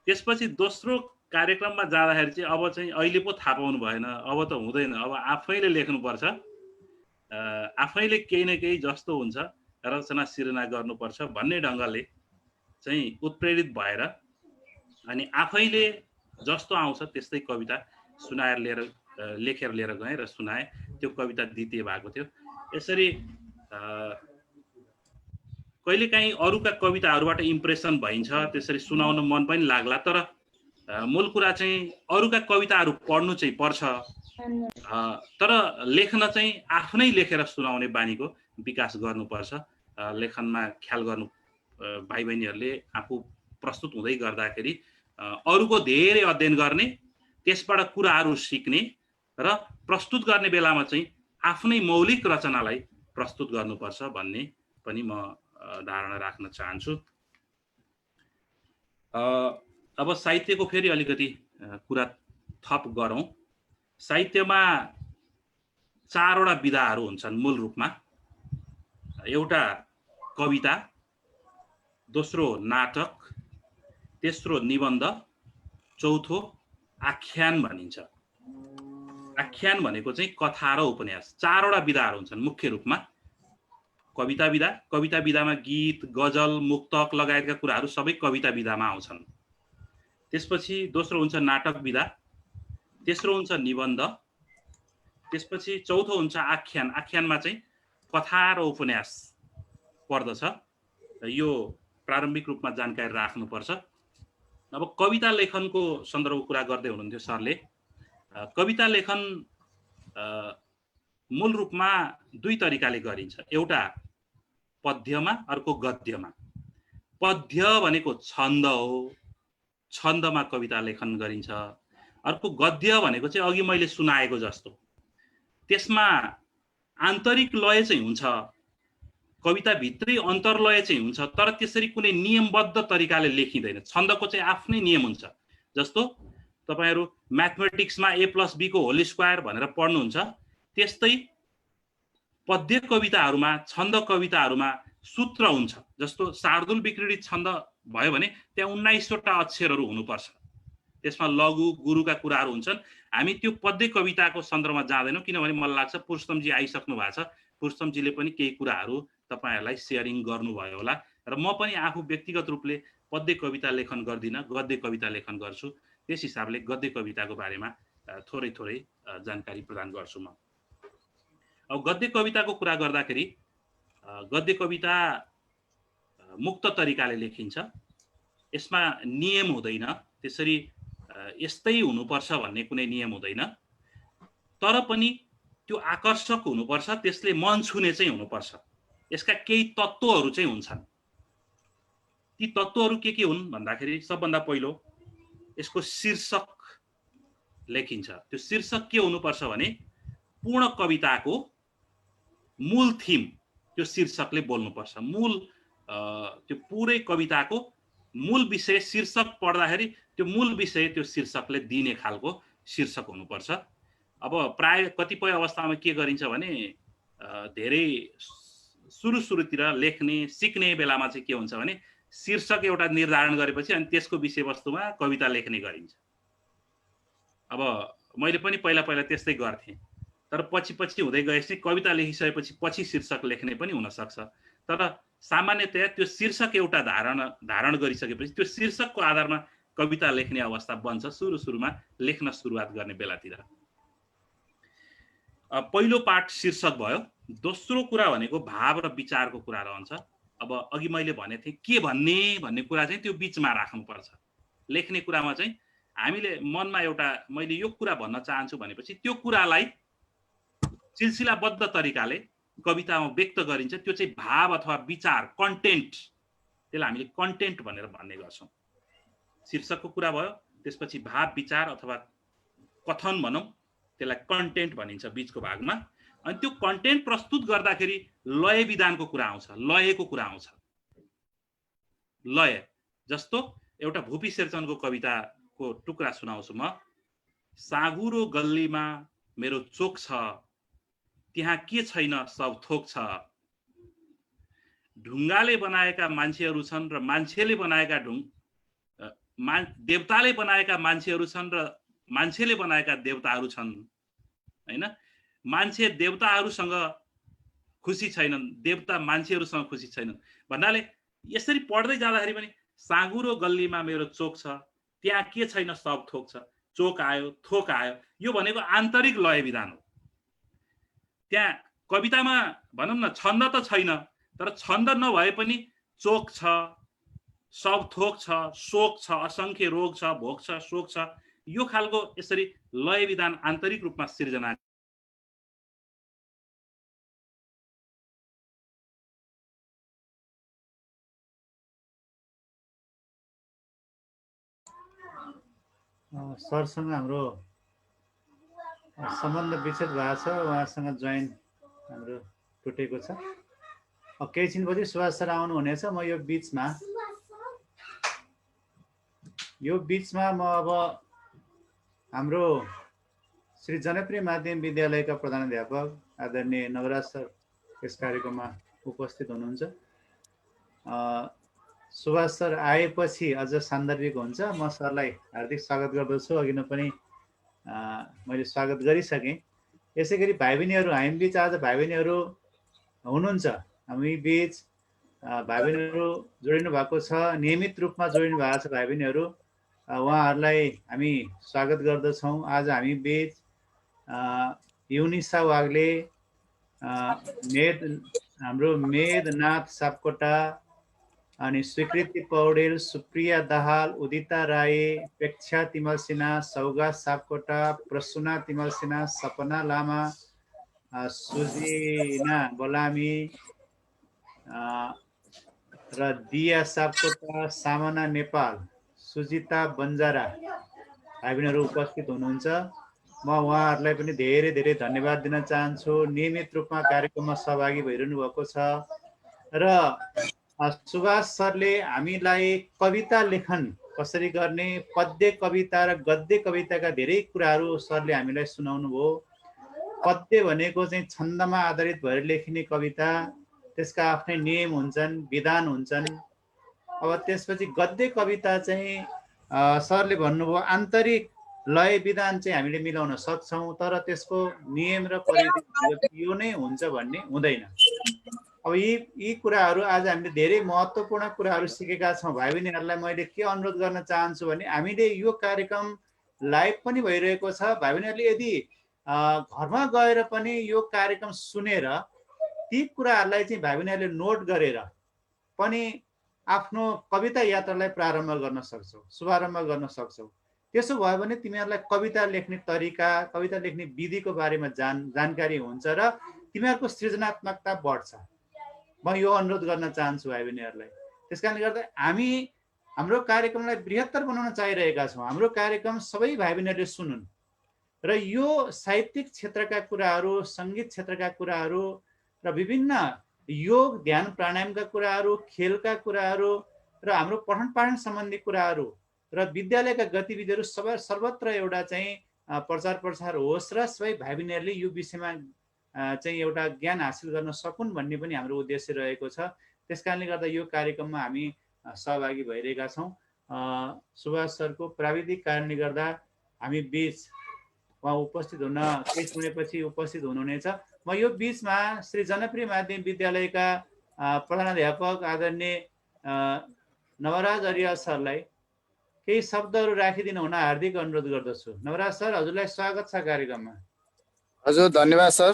त्यसपछि दोस्रो कार्यक्रममा जाँदाखेरि चाहिँ अब चाहिँ अहिले पो थाहा पाउनु भएन, अब त हुँदैन, अब आफैले लेख्नुपर्छ, आफैले केही न केही जस्तो हुन्छ रचना सिर्जना गर्नुपर्छ भन्ने ढङ्गले चाहिँ उत्प्रेरित भएर अनि आफैले जस्तो आउँछ त्यस्तै कविता सुनाएर लेखेर लिएर गएँ र सुनाएँ। त्यो कविता द्वितीय भएको थियो। यसरी कहिलेकाहीँ अरूका कविताहरूबाट इम्प्रेसन भइन्छ, त्यसरी सुनाउन मन पनि लाग्ला, तर मूल कुरा चाहिँ अरूका कविताहरू पढ्नु चाहिँ पर्छ, तर लेख्न चाहिँ आफ्नै लेखेर सुनाउने बानीको विकास गर्नुपर्छ। लेखनमा ख्याल गर्नु भाइ बहिनीहरूले आफू प्रस्तुत हुँदै गर्दाखेरि अरूको धेरै अध्ययन गर्ने, त्यसबाट कुराहरू सिक्ने र प्रस्तुत गर्ने बेलामा चाहिँ आफ्नै मौलिक रचनालाई प्रस्तुत गर्नुपर्छ भन्ने पनि म धारणा राख्न चाहन्छु। अब साहित्यको फेरि अलिकति कुरा थप गरौँ। साहित्यमा चारवटा विधाहरू हुन्छन् मूल रूपमा। एउटा कविता, दोस्रो नाटक, तेस्रो निबन्ध, चौथो आख्यान भनिन्छ। आख्यान भनेको चाहिँ कथा र उपन्यास। चारवटा विधाहरू हुन्छन् मुख्य रूपमा। कविता विधा, कविता विधामा गीत, गजल, मुक्तक लगायतका कुराहरू सबै कविता विधामा आउँछन्। त्यसपछि दोस्रो हुन्छ नाटक विधा, तेस्रो हुन्छ निबन्ध, त्यसपछि चौथो हुन्छ आख्यान। आख्यानमा चाहिँ कथा र उपन्यास पर्दछ। यो प्रारम्भिक रूपमा जानकारी राख्नुपर्छ। अब कविता लेखनको सन्दर्भको कुरा गर्दै हुनुहुन्थ्यो सरले। कविता लेखन मूल रूपमा दुई तरिकाले गरिन्छ, एउटा पद्यमा, अर्को गद्यमा। पद्य भनेको छन्द हो, छन्दमा कविता लेखन गरिन्छ। अर्को गद्य भनेको चाहिँ अघि मैले सुनाएको जस्तो त्यसमा आन्तरिक लय चाहिँ हुन्छ, कविताभित्रै अन्तर्लय चाहिँ हुन्छ, तर त्यसरी कुनै नियमबद्ध तरिकाले लेखिँदैन। छन्दको चाहिँ आफ्नै नियम हुन्छ। जस्तो तपाईहरु म्याथमेटिक्समा a+b को होल स्क्वायर भनेर पढ्नुहुन्छ, त्यस्तै पद्य कविताहरूमा छन्द कविताहरूमा सूत्र हुन्छ। जस्तो शार्दूल विक्रीडित छन्द भयो भने त्यहाँ 19 वटा अक्षरहरू हुनुपर्छ, त्यसमा लघु गुरुका कुराहरू हुन्छन्। हामी त्यो पद्य कविताको सन्दर्भमा जाँदैनौँ, किनभने मलाई लाग्छ पुरुषोत्तमजी आइसक्नु भएको छ। पुरुषोत्तमजीले पनि केही कुराहरू तपाईहरुलाई शेयरिङ गर्नुभयो होला र म पनि आफू व्यक्तिगत रूपले पद्य कविता लेखन गर्दिनँ, गद्य कविता लेखन गर्छु। त्यस हिसाबले गद्य कविताको बारेमा थोरै थोरै जानकारी प्रदान गर्छु म। अब गद्य कविताको कुरा गर्दाखेरि गद्य कविता मुक्त तरिकाले लेखिन्छ। यसमा नियम हुँदैन, त्यसरी यस्तै हुनुपर्छ भन्ने कुनै नियम हुँदैन। तर पनि त्यो आकर्षक हुनुपर्छ, त्यसले मन छुने चाहिँ हुनुपर्छ। यसका केही तत्त्वहरू चाहिँ हुन्छन्। ती तत्त्वहरू के हुन् भन्दाखेरि सबभन्दा पहिलो यसको शीर्षक लेखिन्छ। त्यो शीर्षक के हुनुपर्छ भने पूर्ण कविताको मूल थीम त्यो शीर्षकले बोल्नुपर्छ। मूल त्यो पुरै कविताको मूल विषय शीर्षक पढ्दाखेरि त्यो मूल विषय त्यो शीर्षकले दिने खालको शीर्षक हुनुपर्छ। अब प्राय कतिपय अवस्थामा के गरिन्छ भने धेरै सुरुतिर लेख्ने सिक्ने बेलामा चाहिँ के हुन्छ भने शीर्षक एउटा निर्धारण गरेपछि अनि त्यसको विषयवस्तुमा कविता लेख्ने गरिन्छ। अब मैले पनि पहिला त्यस्तै गर्थेँ, तर पछि हुँदै गएपछि कविता लेखिसकेपछि पछि शीर्षक लेख्ने पनि हुन सक्छ। तर सामान्यतया त्यो शीर्षक एउटा धारण गरिसकेपछि त्यो शीर्षकको आधारमा कविता लेख्ने अवस्था बन्छ सुरुमा लेख्न सुरुवात गर्ने बेलातिर। पहिलो पाठ शीर्षक भयो। दोस्रो कुरा भनेको भाव र विचारको कुरा रहन्छ। अब अघि मैले भने थिएँ के भन्ने कुरा चाहिँ त्यो बीचमा राख्नुपर्छ। लेख्ने कुरामा चाहिँ हामीले मनमा एउटा मैले यो कुरा भन्न चाहन्छु भनेपछि त्यो कुरालाई सिलसिलाबद्ध तरिकाले कवितामा व्यक्त गरिन्छ। त्यो चाहिँ भाव अथवा विचार, कन्टेन्ट, त्यसलाई हामीले कन्टेन्ट भनेर भन्ने गर्छौँ। शीर्षकको कुरा भयो, त्यसपछि भाव विचार अथवा कथन भनौँ, त्यसलाई कन्टेन्ट भनिन्छ बीचको भागमा। अनि त्यो कन्टेन्ट प्रस्तुत गर्दाखेरि लय विधानको कुरा आउँछ, लयको कुरा आउँछ। लय जस्तो एउटा भूपी शेरचनको कविताको टुक्रा सुनाउँछु म। साँघुरो गल्लीमा मेरो चोक छ, त्यहाँ के छैन सब थोक छ। ढुङ्गाले बनाएका मान्छेहरू छन् र मान्छेले बनाएका देवताले बनाएका मान्छेहरू छन् र मान्छेले बनाएका देवताहरू छन्, हैन? मान्छे देवताहरूसँग खुसी छैनन्, देवता मान्छेहरूसँग खुसी छैनन् भन्नाले यसरी पढ्दै जाँदाखेरि पनि साँघुरो गल्लीमा मेरो चोक छ, त्यहाँ के छैन सब थोक छ। चोक आयो, थोक आयो, यो भनेको आन्तरिक लय विधान हो। त्यहाँ कवितामा भनौँ न छन्द त छैन, तर छन्द नभए पनि चोक छ, सब थोक छ, शोक छ, असंख्य रोग छ, भोग छ, शोक छ, यो खालको यसरी लय विधान आन्तरिक रूपमा सिर्जना सरसँग हाम्रो सम्बन्ध विच्छेद भएको छ, उहाँसँग जोइन हाम्रो टुटेको छ। केही छिनपछि सुभाष सर आउनु हुनेछ। म यो बीचमा म अब हाम्रो श्री जनप्रिय माध्यमिक विद्यालयका प्रधानाध्यापक आदरणीय नवराज सर यस कार्यक्रममा उपस्थित हुनुहुन्छ। सुभाष सर आएपछि अझ सान्दर्भिक हुन्छ। म सरलाई हार्दिक स्वागत गर्दछु। अघि नै पनि मैले स्वागत गरिसकेँ। यसै गरी भाइ बहिनीहरू हामी बीच आज भाइ बहिनीहरू हुनुहुन्छ। हामी बीच भाइ बहिनीहरू जोडिनु भएको छ, नियमित रूपमा जोडिनु भएको छ भाइ बहिनीहरू। उहाँहरूलाई हामी स्वागत गर्दछौँ। आज हामी बीच युनिसा वाग्ले, हाम्रो मेदनाथ सापकोटा, अनि स्वीकृति पौडेल, सुप्रिया दाहाल, उदिता राई, प्रेक्षा तिमल सिन्हा, सौगात सापकोटा, प्रसुना तिमल सिन्हा, सपना लामा, सुजिना बलामी र दिया सापकोटा, सामना नेपाल, सुजिता बन्जारा भाइ बहिनीहरू उपस्थित हुनुहुन्छ। म उहाँहरूलाई पनि धेरै धेरै धन्यवाद दिन चाहन्छु। नियमित रूपमा कार्यक्रममा सहभागी भइरहनु भएको छ र सुभाष सरले हामीलाई कविता लेखन कसरी गर्ने, पद्य कविता र गद्य कविताका धेरै कुराहरू सरले हामीलाई सुनाउनु भयो। पद्य भनेको चाहिँ छन्दमा आधारित भएर लेखिने कविता, त्यसका आफ्नै नियम हुन्छन्, विधान हुन्छन्। अब त्यसपछि गद्य कविता चाहिँ सरले भन्नुभयो आन्तरिक लय विधान चाहिँ हामीले मिलाउन सक्छौँ, तर त्यसको नियम र परिधि यो नै हुन्छ भन्ने हुँदैन। अब यी कुराहरू आज हामीले धेरै महत्त्वपूर्ण कुराहरू सिकेका छौँ। भाइ बहिनीहरूलाई मैले के अनुरोध गर्न चाहन्छु भने हामीले यो कार्यक्रम लाइभ पनि भइरहेको छ। भाइ बहिनीहरूले यदि घरमा गएर पनि यो कार्यक्रम सुनेर ती कुराहरूलाई चाहिँ भाइ बहिनीहरूले नोट गरेर पनि आफ्नो कविता यात्रालाई प्रारम्भ गर्न सक्छौ, शुभारम्भ गर्न सक्छौ। त्यसो भयो भने तिमीहरूलाई कविता लेख्ने तरिका, कविता लेख्ने विधिको बारेमा जानकारी हुन्छ र तिमीहरूको सृजनात्मकता बढ्छ। म यो अनुरोध गर्न चाहन्छु भाइ बहिनीहरूलाई। त्यस कारणले गर्दा हामी हाम्रो कार्यक्रमलाई बृहत्तर बनाउन चाहिरहेका छौँ। हाम्रो कार्यक्रम सबै भाइ बहिनीहरूले सुनुन् र यो साहित्यिक क्षेत्रका कुराहरू, सङ्गीत क्षेत्रका कुराहरू र विभिन्न योग ध्यान प्राणायामका कुराहरू, खेलका कुराहरू र हाम्रो पठन पाठन सम्बन्धी कुराहरू र विद्यालयका गतिविधिहरू सर्वत्र एउटा चाहिँ प्रचार प्रसार होस् र सबै भाइ बहिनीहरूले यो विषयमा चाहिँ एउटा ज्ञान हासिल गर्न सकुन् भन्ने पनि हाम्रो उद्देश्य रहेको छ। त्यस कारणले गर्दा यो कार्यक्रममा हामी सहभागी भइरहेका छौँ। सुभाष सरको प्राविधिक कारणले गर्दा हामी बीच उहाँ उपस्थित हुन केही समयपछि उपस्थित हुनुहुनेछ। म यो बीचमा श्री जनप्रिय माध्यमिक विद्यालयका प्रधानाध्यापक आदरणीय नवराज अरियाल सरलाई केही शब्दहरू राखिदिनु हुन हार्दिक अनुरोध गर्दछु। नवराज सर, हजुरलाई स्वागत छ कार्यक्रममा। हजुर, धन्यवाद सर।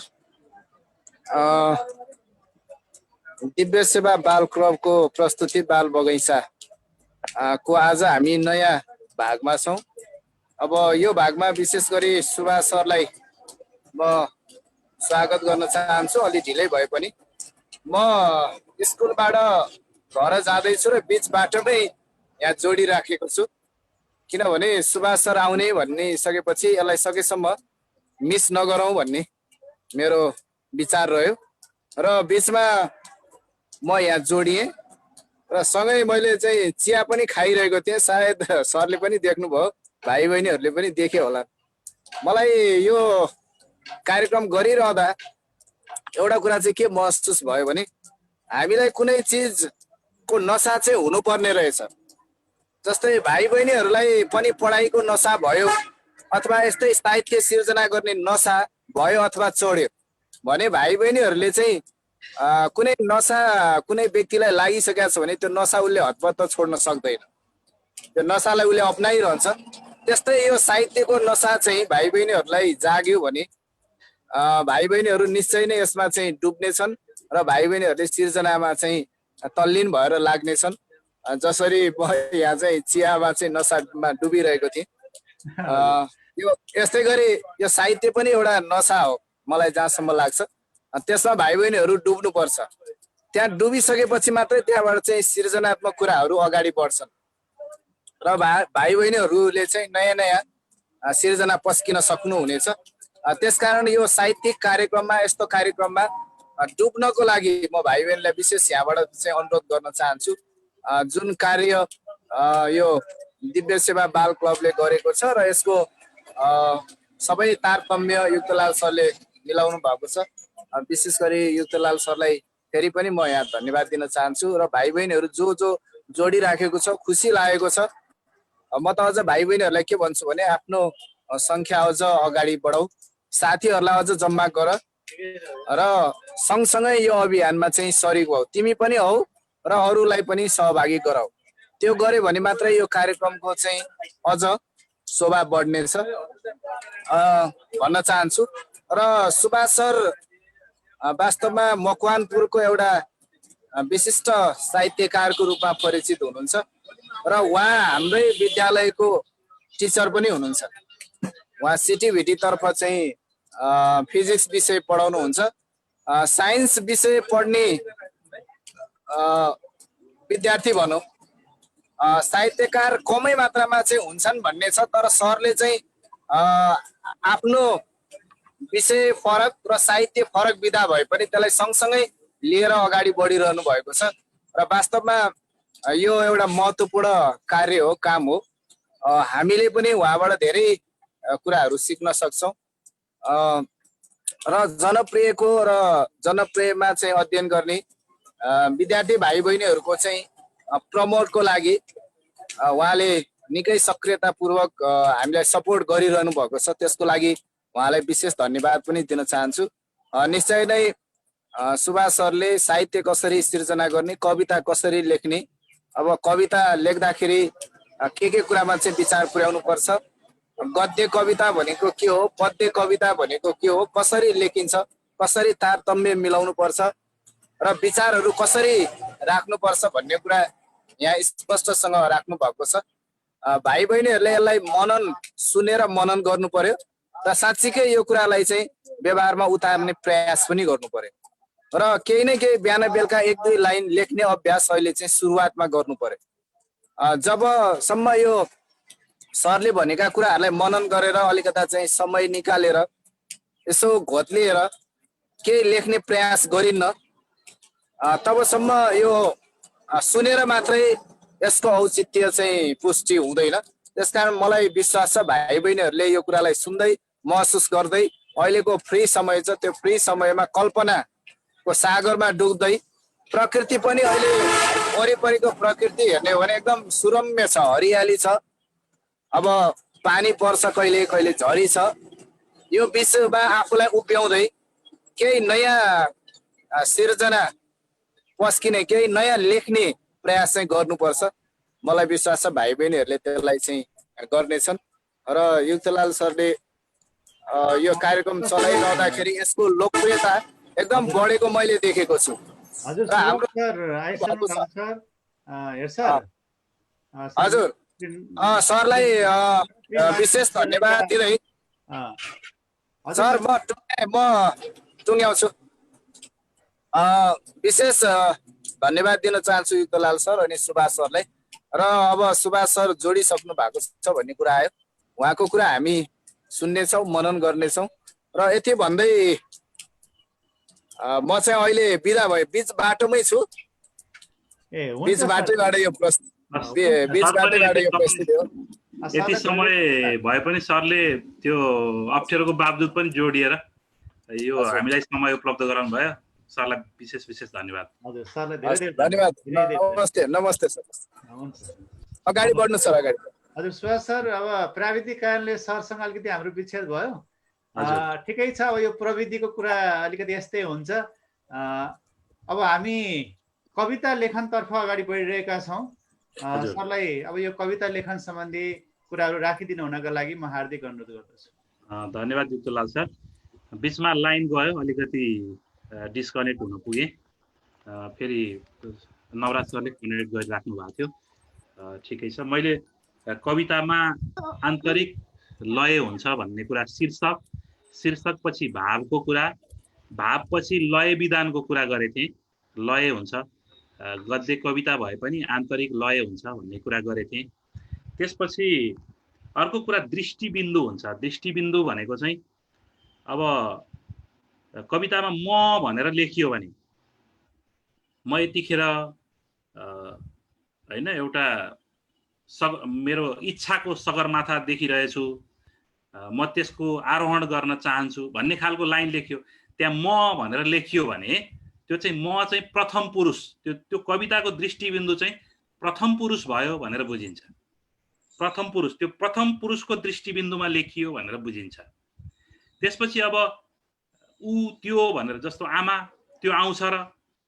दिव्य सेवा बाल क्लबको प्रस्तुति बाल बगैँचा को आज हामी नयाँ भागमा छौँ। अब यो भागमा विशेष गरी सुभाष सरलाई म स्वागत गर्न चाहन्छु। अलि ढिलै भए पनि म स्कुलबाट घर जाँदैछु र बिच बाटोमै यहाँ जोडिराखेको छु, किनभने सुभाष सर आउने भन्ने सकेपछि यसलाई सकेसम्म मिस नगरौँ भन्ने मेरो विचार रह्यो र बिचमा म यहाँ जोडिएँ र सँगै मैले चाहिँ चिया पनि खाइरहेको थिएँ। सायद सरले पनि देख्नुभयो, भाइ बहिनीहरूले पनि देखे होला। मलाई यो कार्यक्रम गरिरहँदा एउटा कुरा चाहिँ के महसुस भयो भने हामीलाई कुनै चिजको नसा चाहिँ हुनुपर्ने रहेछ। जस्तै भाइ बहिनीहरूलाई पनि पढाइको नसा भयो अथवा यस्तै साहित्य सिर्जना गर्ने नसा भयो अथवा चढ्यो भने भाइ बहिनीहरूले चाहिँ कुनै नसा कुनै व्यक्तिलाई लागिसकेको छ भने त्यो नसा उसले हतपत्त छोड्न सक्दैन, त्यो नसालाई उसले अप्नाइरहन्छ। त्यस्तै यो साहित्यको नसा चाहिँ भाइ बहिनीहरूलाई जाग्यो भने भाइ बहिनीहरू निश्चय नै यसमा चाहिँ डुब्नेछन् र भाइ बहिनीहरूले सिर्जनामा चाहिँ तल्लीन भएर लाग्नेछन्। जसरी म यहाँ चाहिँ चियामा चाहिँ नसामा डुबिरहेको थिएँ। यो यस्तै गरी यो साहित्य पनि एउटा नसा हो मलाई जहाँसम्म लाग्छ। त्यसमा भाइ बहिनीहरू डुब्नुपर्छ। त्यहाँ डुबिसकेपछि मात्रै त्यहाँबाट चाहिँ सृजनात्मक कुराहरू अगाडि बढ्छन् र भाइ बहिनीहरूले चाहिँ नयाँ नयाँ सिर्जना पस्किन सक्नुहुनेछ। त्यसकारण यो साहित्यिक कार्यक्रममा, यस्तो कार्यक्रममा डुब्नको लागि म भाइ बहिनीलाई विशेष यहाँबाट चाहिँ अनुरोध गर्न चाहन्छु। जुन कार्य यो दिव्य सेवा बाल क्लबले गरेको छ र यसको सबै तारतम्य युक्तलाल सरले मिलाउनु भएको छ। विशेष गरी युक्तलाल सरलाई फेरि पनि म यहाँ धन्यवाद दिन चाहन्छु र भाइ बहिनीहरू जो जो जोडिराखेको छ, खुसी लागेको छ। म त अझ भाइ बहिनीहरूलाई के भन्छु भने आफ्नो सङ्ख्या अझ अगाडि बढाऊ, साथीहरूलाई अझ जम्मा गर र सँगसँगै यो अभियानमा चाहिँ सरिक हौ, तिमी पनि हौ र अरूलाई पनि सहभागी गराऊ। त्यो गरे भने मात्रै यो कार्यक्रमको चाहिँ अझ शोभा बढ्नेछ भन्न चाहन्छु। र सुभाष सर वास्तवमा मकवानपुरको एउटा विशिष्ट साहित्यकारको रूपमा परिचित हुनुहुन्छ र उहाँ हाम्रै विद्यालयको टिचर पनि हुनुहुन्छ। उहाँ सिटिभिटी तर्फ चाहिँ फिजिक्स विषय पढाउनुहुन्छ। साइन्स विषय पढ्ने विद्यार्थी भनौँ साहित्यकार कमै मात्रामा चाहिँ हुन्छन् भन्ने छ, तर सरले चाहिँ आफ्नो विषय फरक र साहित्य फरक विधा भए पनि त्यसलाई सँगसँगै लिएर अगाडि बढिरहनु भएको छ र वास्तवमा यो एउटा महत्त्वपूर्ण कार्य हो, काम हो। हामीले पनि उहाँबाट धेरै कुराहरू सिक्न सक्छौँ र जनप्रियमा चाहिँ अध्ययन गर्ने विद्यार्थी भाइ बहिनीहरूको चाहिँ प्रमोटको लागि उहाँले निकै सक्रियतापूर्वक हामीलाई सपोर्ट गरिरहनु भएको छ। त्यसको लागि उहाँलाई विशेष धन्यवाद पनि दिन चाहन्छु। निश्चय नै सुभाष सरले साहित्य कसरी सिर्जना गर्ने, कविता कसरी लेख्ने, अब कविता लेख्दाखेरि के कुरामा चाहिँ विचार पुर्याउनु पर्छ, गद्य कविता भनेको के हो, पद्य कविता भनेको के हो, कसरी लेखिन्छ, कसरी तारतम्य मिलाउनु पर्छ र विचारहरू कसरी राख्नुपर्छ भन्ने कुरा यहाँ स्पष्टसँग राख्नु भएको छ। भाइ बहिनीहरूले यसलाई सुनेर मनन गर्नु पर्यो र साँच्चीकै यो कुरालाई चाहिँ व्यवहारमा उतार्ने प्रयास पनि गर्नु पर्यो र केही न केही बिहान बेलुका 1-2 लाइन लेख्ने अभ्यास अहिले चाहिँ सुरुवातमा गर्नु पर्यो। जबसम्म यो सरले भनेका कुराहरूलाई मनन गरेर अलिकता चाहिँ समय निकालेर यसो घोत्लिएर केही लेख्ने प्रयास गरिन्न, तबसम्म यो सुनेर मात्रै यसको औचित्य चाहिँ पुष्टि हुँदैन। त्यसकारण मलाई विश्वास छ भाइ बहिनीहरूले यो कुरालाई सुन्दै महसुस गर्दै अहिलेको फ्री समय छ, त्यो फ्री समयमा कल्पनाको सागरमा डुब्दै, प्रकृति पनि अहिले वरिपरिको प्रकृति हेर्ने हो भने एकदम सुरम्य छ, हरियाली छ, अब पानी पर्छ, कहिले कहिले झरी छ। यो विषयमा आफूलाई उभ्याउँदै केही नयाँ सिर्जना पस्किने, केही नयाँ लेख्ने प्रयास चाहिँ गर्नुपर्छ। मलाई विश्वास छ भाइ बहिनीहरूले त्यसलाई चाहिँ गर्नेछन् र युक्तलाल सरले यो कार्यक्रम चलाइरहँदाखेरि यसको लोकप्रियता एकदम बढेको मैले देखेको छु। हजुर, सरलाई विशेष धन्यवाद दिँदै सर म टुङ्ग्याउँछु। विशेष धन्यवाद दिन चाहन्छु युक्तलाल सर अनि सुभाष सरलाई। र अब सुभाष सर जोडिसक्नु भएको छ भन्ने कुरा आयो, उहाँको कुरा हामी सुन्नेछौँ, मनन गर्नेछौँ र यति भन्दै म चाहिँ अहिले बिदा भए बिच बाटोमै छु। बिच बाटोबाट यो प्रस्तुति हो। यति समय भए पनि सरले त्यो अप्ठ्यारोको बावजुद पनि जोडिएर यो हामीलाई समय उपलब्ध गराउनु भयो, सरलाई विशेष धन्यवाद। हजुर, सरलाई धेरै धन्यवाद। नमस्ते सर। अगाडि बढ्नु सर, अगाडि। हजुर सुभाष सर, अब प्राविधिक कारणले सरसँग अलिकति हाम्रो विच्छेद भयो। ठिकै छ, अब यो प्रविधिको कुरा अलिकति यस्तै हुन्छ। अब हामी कविता लेखनतर्फ अगाडि बढिरहेका छौँ। सरलाई अब यो कविता लेखन सम्बन्धी कुराहरू राखिदिनु हुनको लागि म हार्दिक अनुरोध गर्दछु। धन्यवाद युक्तलाल सर। बिचमा लाइन गयो, अलिकति डिस्कनेक्ट हुन पुगे, फेरि नवराज सरले कनेक्ट गरिराख्नु भएको थियो। ठिकै छ, मैले कवितामा आन्तरिक लय हुन्छ भन्ने कुरा, शीर्षक पछि भावको कुरा, भाव पछि लय विधानको कुरा गरेको थिएँ। लय हुन्छ, गद्य कविता भए पनि आन्तरिक लय हुन्छ भन्ने कुरा गरेको थिएँ। त्यसपछि अर्को कुरा दृष्टिबिन्दु हुन्छ। दृष्टिबिन्दु भनेको चाहिँ अब कवितामा म भनेर लेखियो भने म यतिखेर होइन एउटा मेरो इच्छाको सगरमाथा देखिरहेछु, म त्यसको आरोहण गर्न चाहन्छु भन्ने खालको लाइन लेख्यो, त्यहाँ म भनेर लेखियो भने त्यो चाहिँ म चाहिँ प्रथम पुरुष, त्यो कविताको दृष्टिबिन्दु चाहिँ प्रथम पुरुष भयो भनेर बुझिन्छ। प्रथम पुरुष, त्यो प्रथम पुरुषको दृष्टिबिन्दुमा लेखियो भनेर बुझिन्छ। त्यसपछि अब ऊ त्यो भनेर, जस्तो आमा त्यो आउँछ र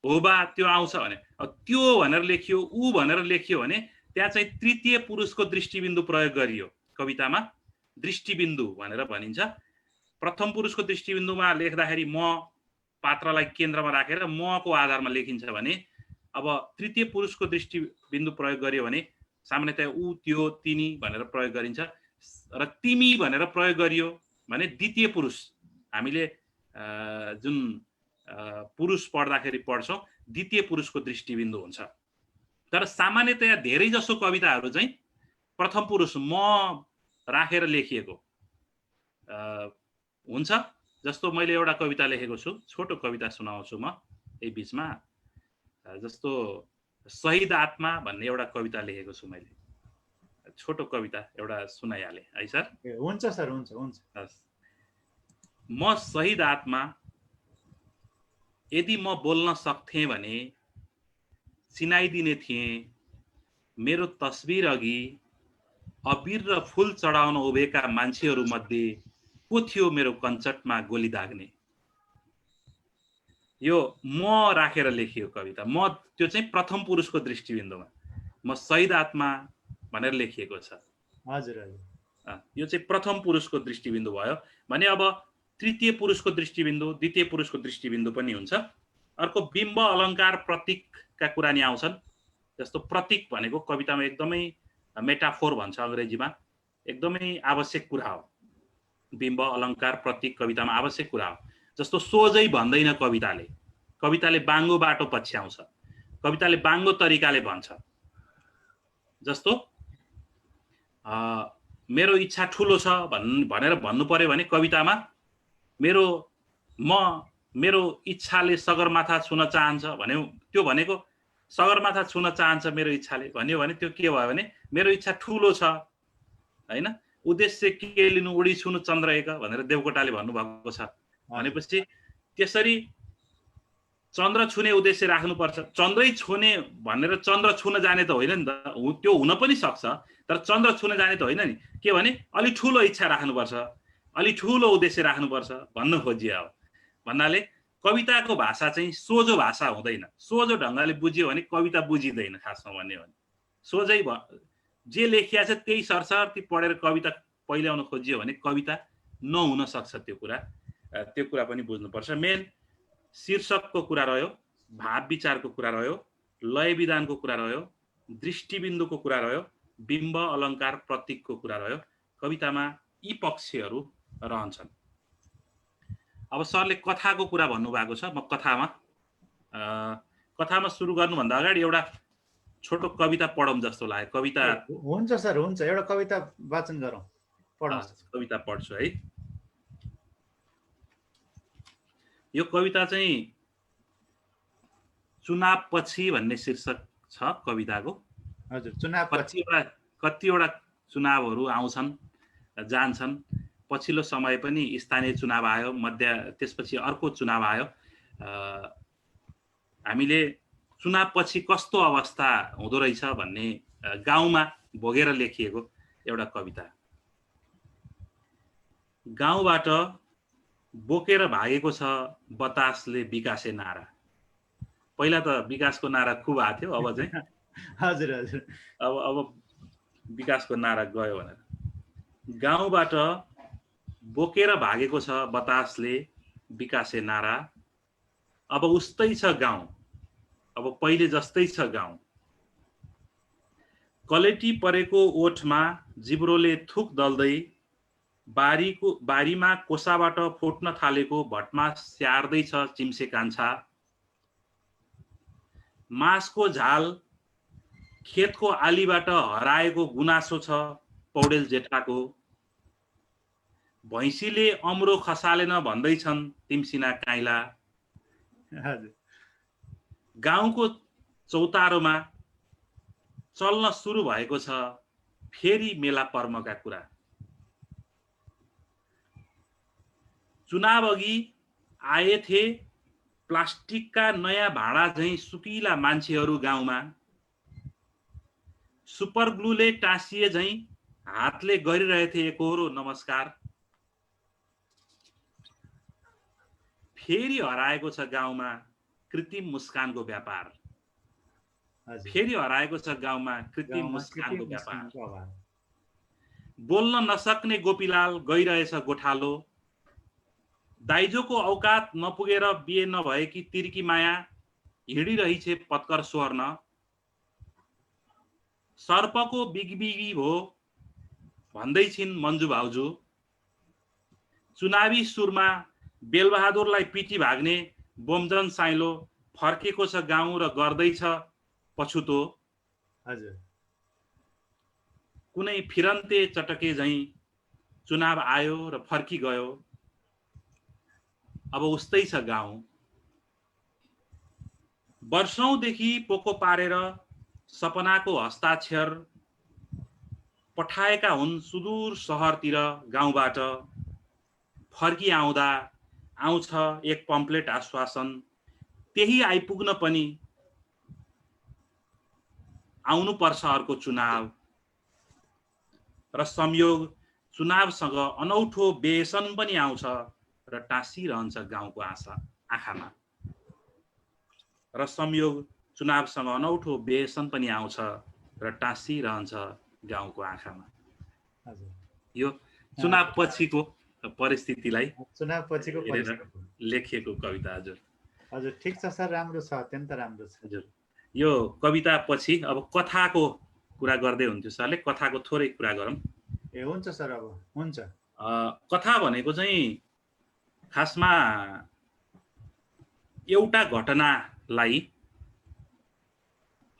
हो बा त्यो आउँछ भने त्यो भनेर लेखियो, ऊ भनेर लेखियो भने त्यहाँ चाहिँ तृतीय पुरुषको दृष्टिबिन्दु प्रयोग गरियो। कवितामा दृष्टिबिन्दु भनेर भनिन्छ। प्रथम पुरुषको दृष्टिबिन्दुमा लेख्दाखेरि म पात्रलाई केन्द्रमा राखेर मको आधारमा लेखिन्छ भने, अब तृतीय पुरुषको दृष्टिबिन्दु प्रयोग गरियो भने सामान्यतया ऊ त्यो तिनी भनेर प्रयोग गरिन्छ र तिमी भनेर प्रयोग गरियो भने द्वितीय पुरुष, हामीले जुन पुरुष पढ्दाखेरि पढ्छौँ, द्वितीय पुरुषको दृष्टिबिन्दु हुन्छ। तर सामान्यतया धेरै जसो कविताहरू चाहिँ प्रथम पुरुष म राखेर लेखिएको हुन्छ। जस्तो मैले एउटा कविता लेखेको छु, छोटो कविता सुनाउँछु म यही बीचमा। जस्तो शहीद आत्मा भन्ने एउटा कविता लेखेको छु मैले, छोटो कविता एउटा सुनाइहालेँ है सर। हुन्छ सर, हुन्छ हुन्छ। म शहीद आत्मा, यदि म बोल्न सक्थेँ भने चिनाइदिने थिएँ मेरो तस्बिर अघि अबिर र फूल चढाउन उभिएका मान्छेहरू मध्ये को थियो मेरो कञ्चटमा गोली दाग्ने। यो म राखेर लेखियो कविता, म त्यो चाहिँ प्रथम पुरुषको दृष्टिबिन्दुमा म शहीद आत्मा भनेर लेखिएको छ। हजुर हजुर। यो चाहिँ प्रथम पुरुषको दृष्टिबिन्दु भयो भने अब तृतीय पुरुषको दृष्टिबिन्दु, द्वितीय पुरुषको दृष्टिबिन्दु पनि हुन्छ। अर्को बिम्ब अलङ्कार प्रतीकका कुरा नि आउँछन्। जस्तो प्रतीक भनेको कवितामा एकदमै मेटाफोर भन्छ अङ्ग्रेजीमा, एकदमै आवश्यक कुरा हो। बिम्ब अलङ्कार प्रतीक कवितामा आवश्यक कुरा हो। जस्तो सोझै भन्दैन कविताले, कविताले बाङ्गो बाटो पछ्याउँछ, कविताले बाङ्गो तरिकाले भन्छ। जस्तो मेरो इच्छा ठुलो छ भनेर भन्नु पर्यो भने कवितामा मेरो इच्छाले सगरमाथा छुन चाहन्छ भन्यो, त्यो भनेको सगरमाथा छुन चाहन्छ मेरो इच्छाले भन्यो भने त्यो के भयो भने मेरो इच्छा ठुलो छ हैन। उद्देश्य के लिनु उडी छुनु चन्द्र एक भनेर देवकोटाले भन्नुभएको छ भनेपछि त्यसरी चन्द्र छुने उद्देश्य राख्नुपर्छ। चन्द्रै छुने भनेर चन्द्र छुन जाने त होइन नि त, त्यो हुन पनि सक्छ, तर चन्द्र छुन जाने त होइन नि। के भने अलि ठुलो इच्छा राख्नुपर्छ, अलि ठुलो उद्देश्य राख्नुपर्छ भन्नु खोजिया हो। भन्नाले कविताको भाषा चाहिँ सोझो भाषा हुँदैन। सोझो ढङ्गले बुझियो भने कविता बुझिँदैन खासमा भन्यो भने। सोझै जे लेखिया छ त्यही सरसर्ती पढेर कविता पहिल्याउन खोजियो भने कविता नहुन सक्छ। त्यो कुरा पनि बुझ्नुपर्छ। मेन शीर्षकको कुरा रह्यो, भाव विचारको कुरा रह्यो, लय विधानको कुरा रह्यो, दृष्टिबिन्दुको कुरा रह्यो, बिम्ब अलङ्कार प्रतीकको कुरा रह्यो। कवितामा यी पक्षहरू रहन्छन्। अब सरले कथाको कुरा भन्नुभएको छ। म कथामा सुरु गर्नुभन्दा अगाडि एउटा छोटो कविता पढौँ जस्तो लाग्यो। कविता हुन्छ सर, हुन्छ। एउटा कविता वाचन गरौँ, पढौँ। कविता पढ्छु है। यो कविता चाहिँ चुनाव पछि भन्ने शीर्षक छ कविताको। हजुर, चुनाव पछि। कतिवटा चुनावहरू आउँछन् जान्छन्। पछिल्लो समय पनि स्थानीय चुनाव आयो, त्यसपछि अर्को चुनाव आयो। हामीले चुनाव पछि कस्तो अवस्था हुँदो रहेछ भन्ने गाउँमा भोगेर लेखिएको एउटा कविता। गाउँबाट बोकेर भागेको छ बतासले विकासे नारा। पहिला त विकासको नारा खुब आएको थियो, अब चाहिँ हजुर हजुर, अब विकासको नारा गयो भनेर। गाउँबाट बोकेर भागेको छ बतासले विकासे नारा। अब उस्तै छ गाउँ, अब पहिले जस्तै छ गाउँ। कलेटी परेको ओठमा जिब्रोले थुक दल्दै बारीमा कोसाबाट फुट्न थालेको भटमा स्याहार्दैछ चिम्से कान्छा। मासको झाल खेतको आलीबाट हराएको गुनासो छ पौडेल जेठाको। भैँसीले अम्रो खसालेन भन्दैछन् तिमसिना काइला। गाउँको चौतारोमा चल्न सुरु भएको छ फेरि मेला पर्मका कुरा। चुनाव अघि आएथे प्लास्टिकका नयाँ भाँडा झैं सुकिला मान्छेहरू गाउँमा। सुपर ग्लूले टाँसिए झैं हातले गरिरहेथे एकहोरो नमस्कार। फेरि हराएको छ गाउँमा कृत्रिम मुस्कानको व्यापार। फेरि हराएको छ गाउँमा कृत्रिम मुस्कानको व्यापार। बोल्न नसक्ने गोपीलाल गइरहेछ गोठालो। दाइजोको औकात नपुगेर बिहे नभएकी तिर्की माया हिँडिरहेछे पत्कर स्वर्ण। सर्पको बिगबिगी भो भन्दैछिन् मन्जु भाउजू। चुनावी सुरमा बेलबहादुरलाई पिटी भाग्ने बोमजन साइलो फर्केको छ गाउँ र गर्दैछ पछुतो। हजुर कुनै फिरन्ते चटके झैं चुनाव आयो र फर्किगयो, अब उस्तै छ गाउँ। वर्षौंदेखि पोको पारेर सपनाको हस्ताक्षर पठाएका हुन् सुदूर शहरतिर गाउँबाट। फर्की आउँदा आउँछ एक पम्पलेट आश्वासन, त्यही आइपुग्न पनि आउनुपर्छ अर्को चुनाव। र संयोग चुनावसँग अनौठो बेसन पनि आउँछ र टाँसिरहन्छ गाउँको आँखामा। र संयोग चुनावसँग अनौठो बेसन पनि आउँछ र टाँसिरहन्छ गाउँको आँखामा। हजुर यो चुनाव पछिको परिस्थितिलाई चुनाव पछिको लेखिएको कविता। हजुर हजुर ठिक छ सर, राम्रो छ, अत्यन्त राम्रो छ। हजुर यो कविता पछि अब कथाको कुरा गर्दै हुन्थ्यो सरले, कथाको थोरै कुरा गरौँ। ए हुन्छ सर, अब हुन्छ। कथा भनेको चाहिँ खासमा एउटा घटनालाई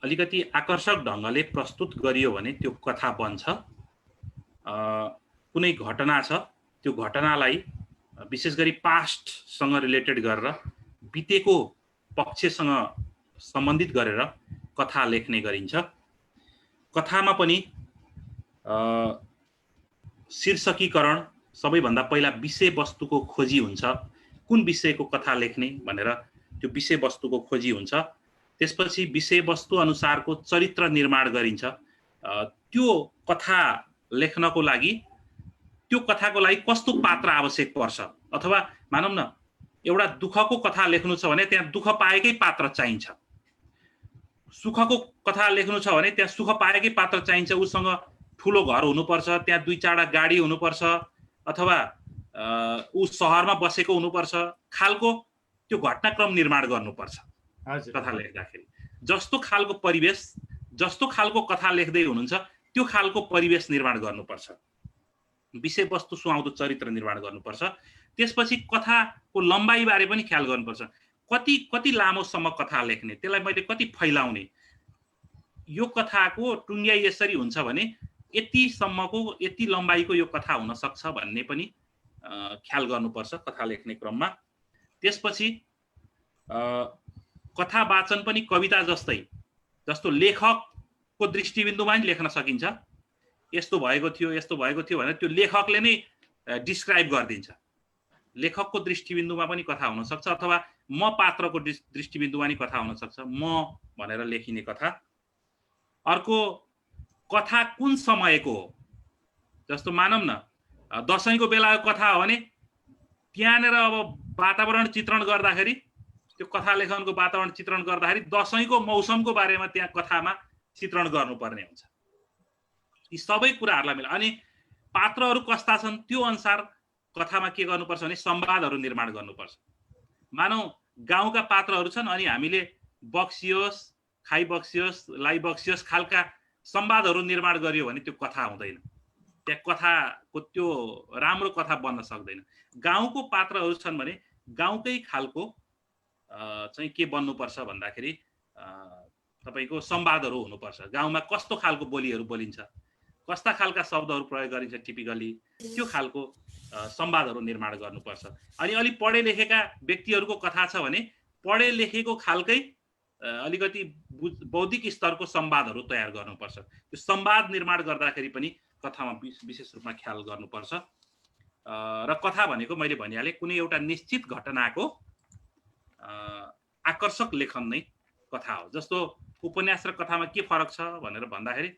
अलिकति आकर्षक ढङ्गले प्रस्तुत गरियो भने त्यो कथा बन्छ। कुनै घटना छ, त्यो घटनालाई विशेष गरी पास्टसँग रिलेटेड गरेर बितेको पक्षसँग सम्बन्धित गरेर कथा लेख्ने गरिन्छ। कथामा पनि शीर्षकीकरण सबैभन्दा पहिला विषयवस्तुको खोजी हुन्छ। कुन विषयको कथा लेख्ने भनेर त्यो विषयवस्तुको खोजी हुन्छ। त्यसपछि विषयवस्तु अनुसारको चरित्र निर्माण गरिन्छ। त्यो कथा लेख्नको लागि त्यो कथाको लागि कस्तो पात्र आवश्यक पर्छ, अथवा मानौँ न एउटा दुःखको कथा लेख्नु छ भने त्यहाँ दुःख पाएकै पात्र चाहिन्छ। सुखको कथा लेख्नु छ भने त्यहाँ सुख पाएकै पात्र चाहिन्छ। उसँग ठुलो घर हुनुपर्छ, त्यहाँ 2-4 गाडी हुनुपर्छ, अथवा ऊ शहरमा बसेको हुनुपर्छ खालको त्यो घटनाक्रम निर्माण गर्नुपर्छ कथा लेख्दाखेरि। जस्तो खालको परिवेश, जस्तो खालको कथा लेख्दै हुनुहुन्छ त्यो खालको परिवेश निर्माण गर्नुपर्छ। विषयवस्तु सुहाउँदो चरित्र निर्माण गर्नुपर्छ। त्यसपछि कथाको लम्बाइ बारे पनि ख्याल गर्नुपर्छ। कति लामोसम्म कथा लेख्ने, त्यसलाई मैले कति फैलाउने, यो कथाको टुङ्ग्याइ यसरी हुन्छ भने यतिसम्मको यति लम्बाइको यो कथा हुन सक्छ भन्ने पनि ख्याल गर्नुपर्छ कथा लेख्ने क्रममा। त्यसपछि कथा वाचन पनि कविता जस्तै, जस्तो लेखकको दृष्टिबिन्दुमा पनि लेख्न सकिन्छ। यस्तो भएको थियो, यस्तो भएको थियो भनेर त्यो लेखकले नै डिस्क्राइब गरिदिन्छ। लेखकको दृष्टिबिन्दुमा पनि कथा हुन सक्छ, अथवा म पात्रको दृष्टिबिन्दुमा पनि कथा हुन सक्छ, म भनेर लेखिने कथा। अर्को कथा कुन समयको हो, जस्तो मानौँ न दशैंको बेलाको कथा हो भने त्यहाँनिर अब वातावरण चित्रण गर्दाखेरि, त्यो कथा लेखनको वातावरण चित्रण गर्दाखेरि दशैंको मौसमको बारेमा त्यहाँ कथामा चित्रण गर्नुपर्ने हुन्छ। यी सबै कुराहरूलाई मिला अनि पात्रहरू कस्ता छन् त्यो अनुसार कथामा के गर्नुपर्छ भने संवादहरू निर्माण गर्नुपर्छ। मानौ गाउँका पात्रहरू छन् अनि हामीले बक्सियोस्, खाइ बक्सियोस्, लाई बक्सियोस् खालका संवादहरू निर्माण गरियो भने त्यो कथा हुँदैन। त्यहाँ कथाको त्यो राम्रो कथा बन्न सक्दैन। गाउँको पात्रहरू छन् भने गाउँकै खालको चाहिँ के बन्नुपर्छ भन्दाखेरि तपाईको संवादहरू हुनुपर्छ। गाउँमा कस्तो खालको बोलीहरू बोलिन्छ, कस्ता खालका शब्दहरू प्रयोग गरिन्छ टिपिकली, त्यो खालको संवादहरू निर्माण गर्नुपर्छ। अनि अलि पढे लेखेका व्यक्तिहरूको कथा छ भने पढे लेखेको खालकै अलिकति बौद्धिक स्तरको संवादहरू तयार गर्नुपर्छ। त्यो संवाद निर्माण गर्दाखेरि पनि कथामा विशेष रूपमा ख्याल गर्नुपर्छ। र कथा भनेको मैले भनिहालेँ कुनै एउटा निश्चित घटनाको आकर्षक लेखन नै कथा हो। जस्तो उपन्यास र कथामा के फरक छ भनेर भन्दाखेरि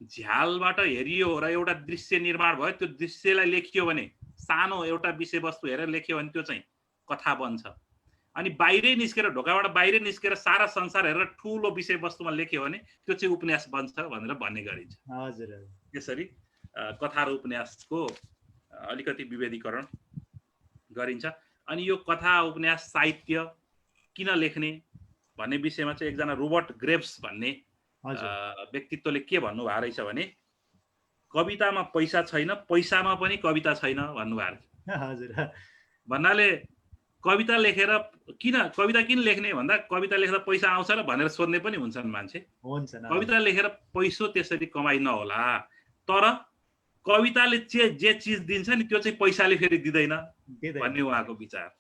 झ्यालबाट हेरियो र एउटा दृश्य निर्माण भयो, त्यो दृश्यलाई लेखियो भने सानो एउटा विषयवस्तु हेरेर लेख्यो भने त्यो चाहिँ कथा बन्छ। अनि बाहिरै निस्केर, ढोकाबाट बाहिरै निस्केर सारा संसार हेरेर ठुलो विषयवस्तुमा लेख्यो भने त्यो चाहिँ उपन्यास बन्छ भनेर भन्ने गरिन्छ। हजुर, त्यसरी कथा र उपन्यासको अलिकति विभेदीकरण गरिन्छ। अनि यो कथा उपन्यास साहित्य किन लेख्ने भन्ने विषयमा चाहिँ एकजना रोबर्ट ग्रेव्स भन्ने व्यक्तित्वले के भन्नुभएको रहेछ भने कवितामा पैसा छैन, पैसामा पनि कविता छैन भन्नुभएको छ। हजुर, भन्नाले कविता लेखेर किन कविता किन लेख्ने भन्दा कविता लेख्दा पैसा आउँछ र भनेर सोध्ने पनि हुन्छन् मान्छे। कविता लेखेर पैसो त्यसरी कमाइ नहोला, तर कविताले जे चिज दिन्छ नि त्यो चाहिँ पैसाले फेरि दिँदैन भन्ने उहाँको विचार।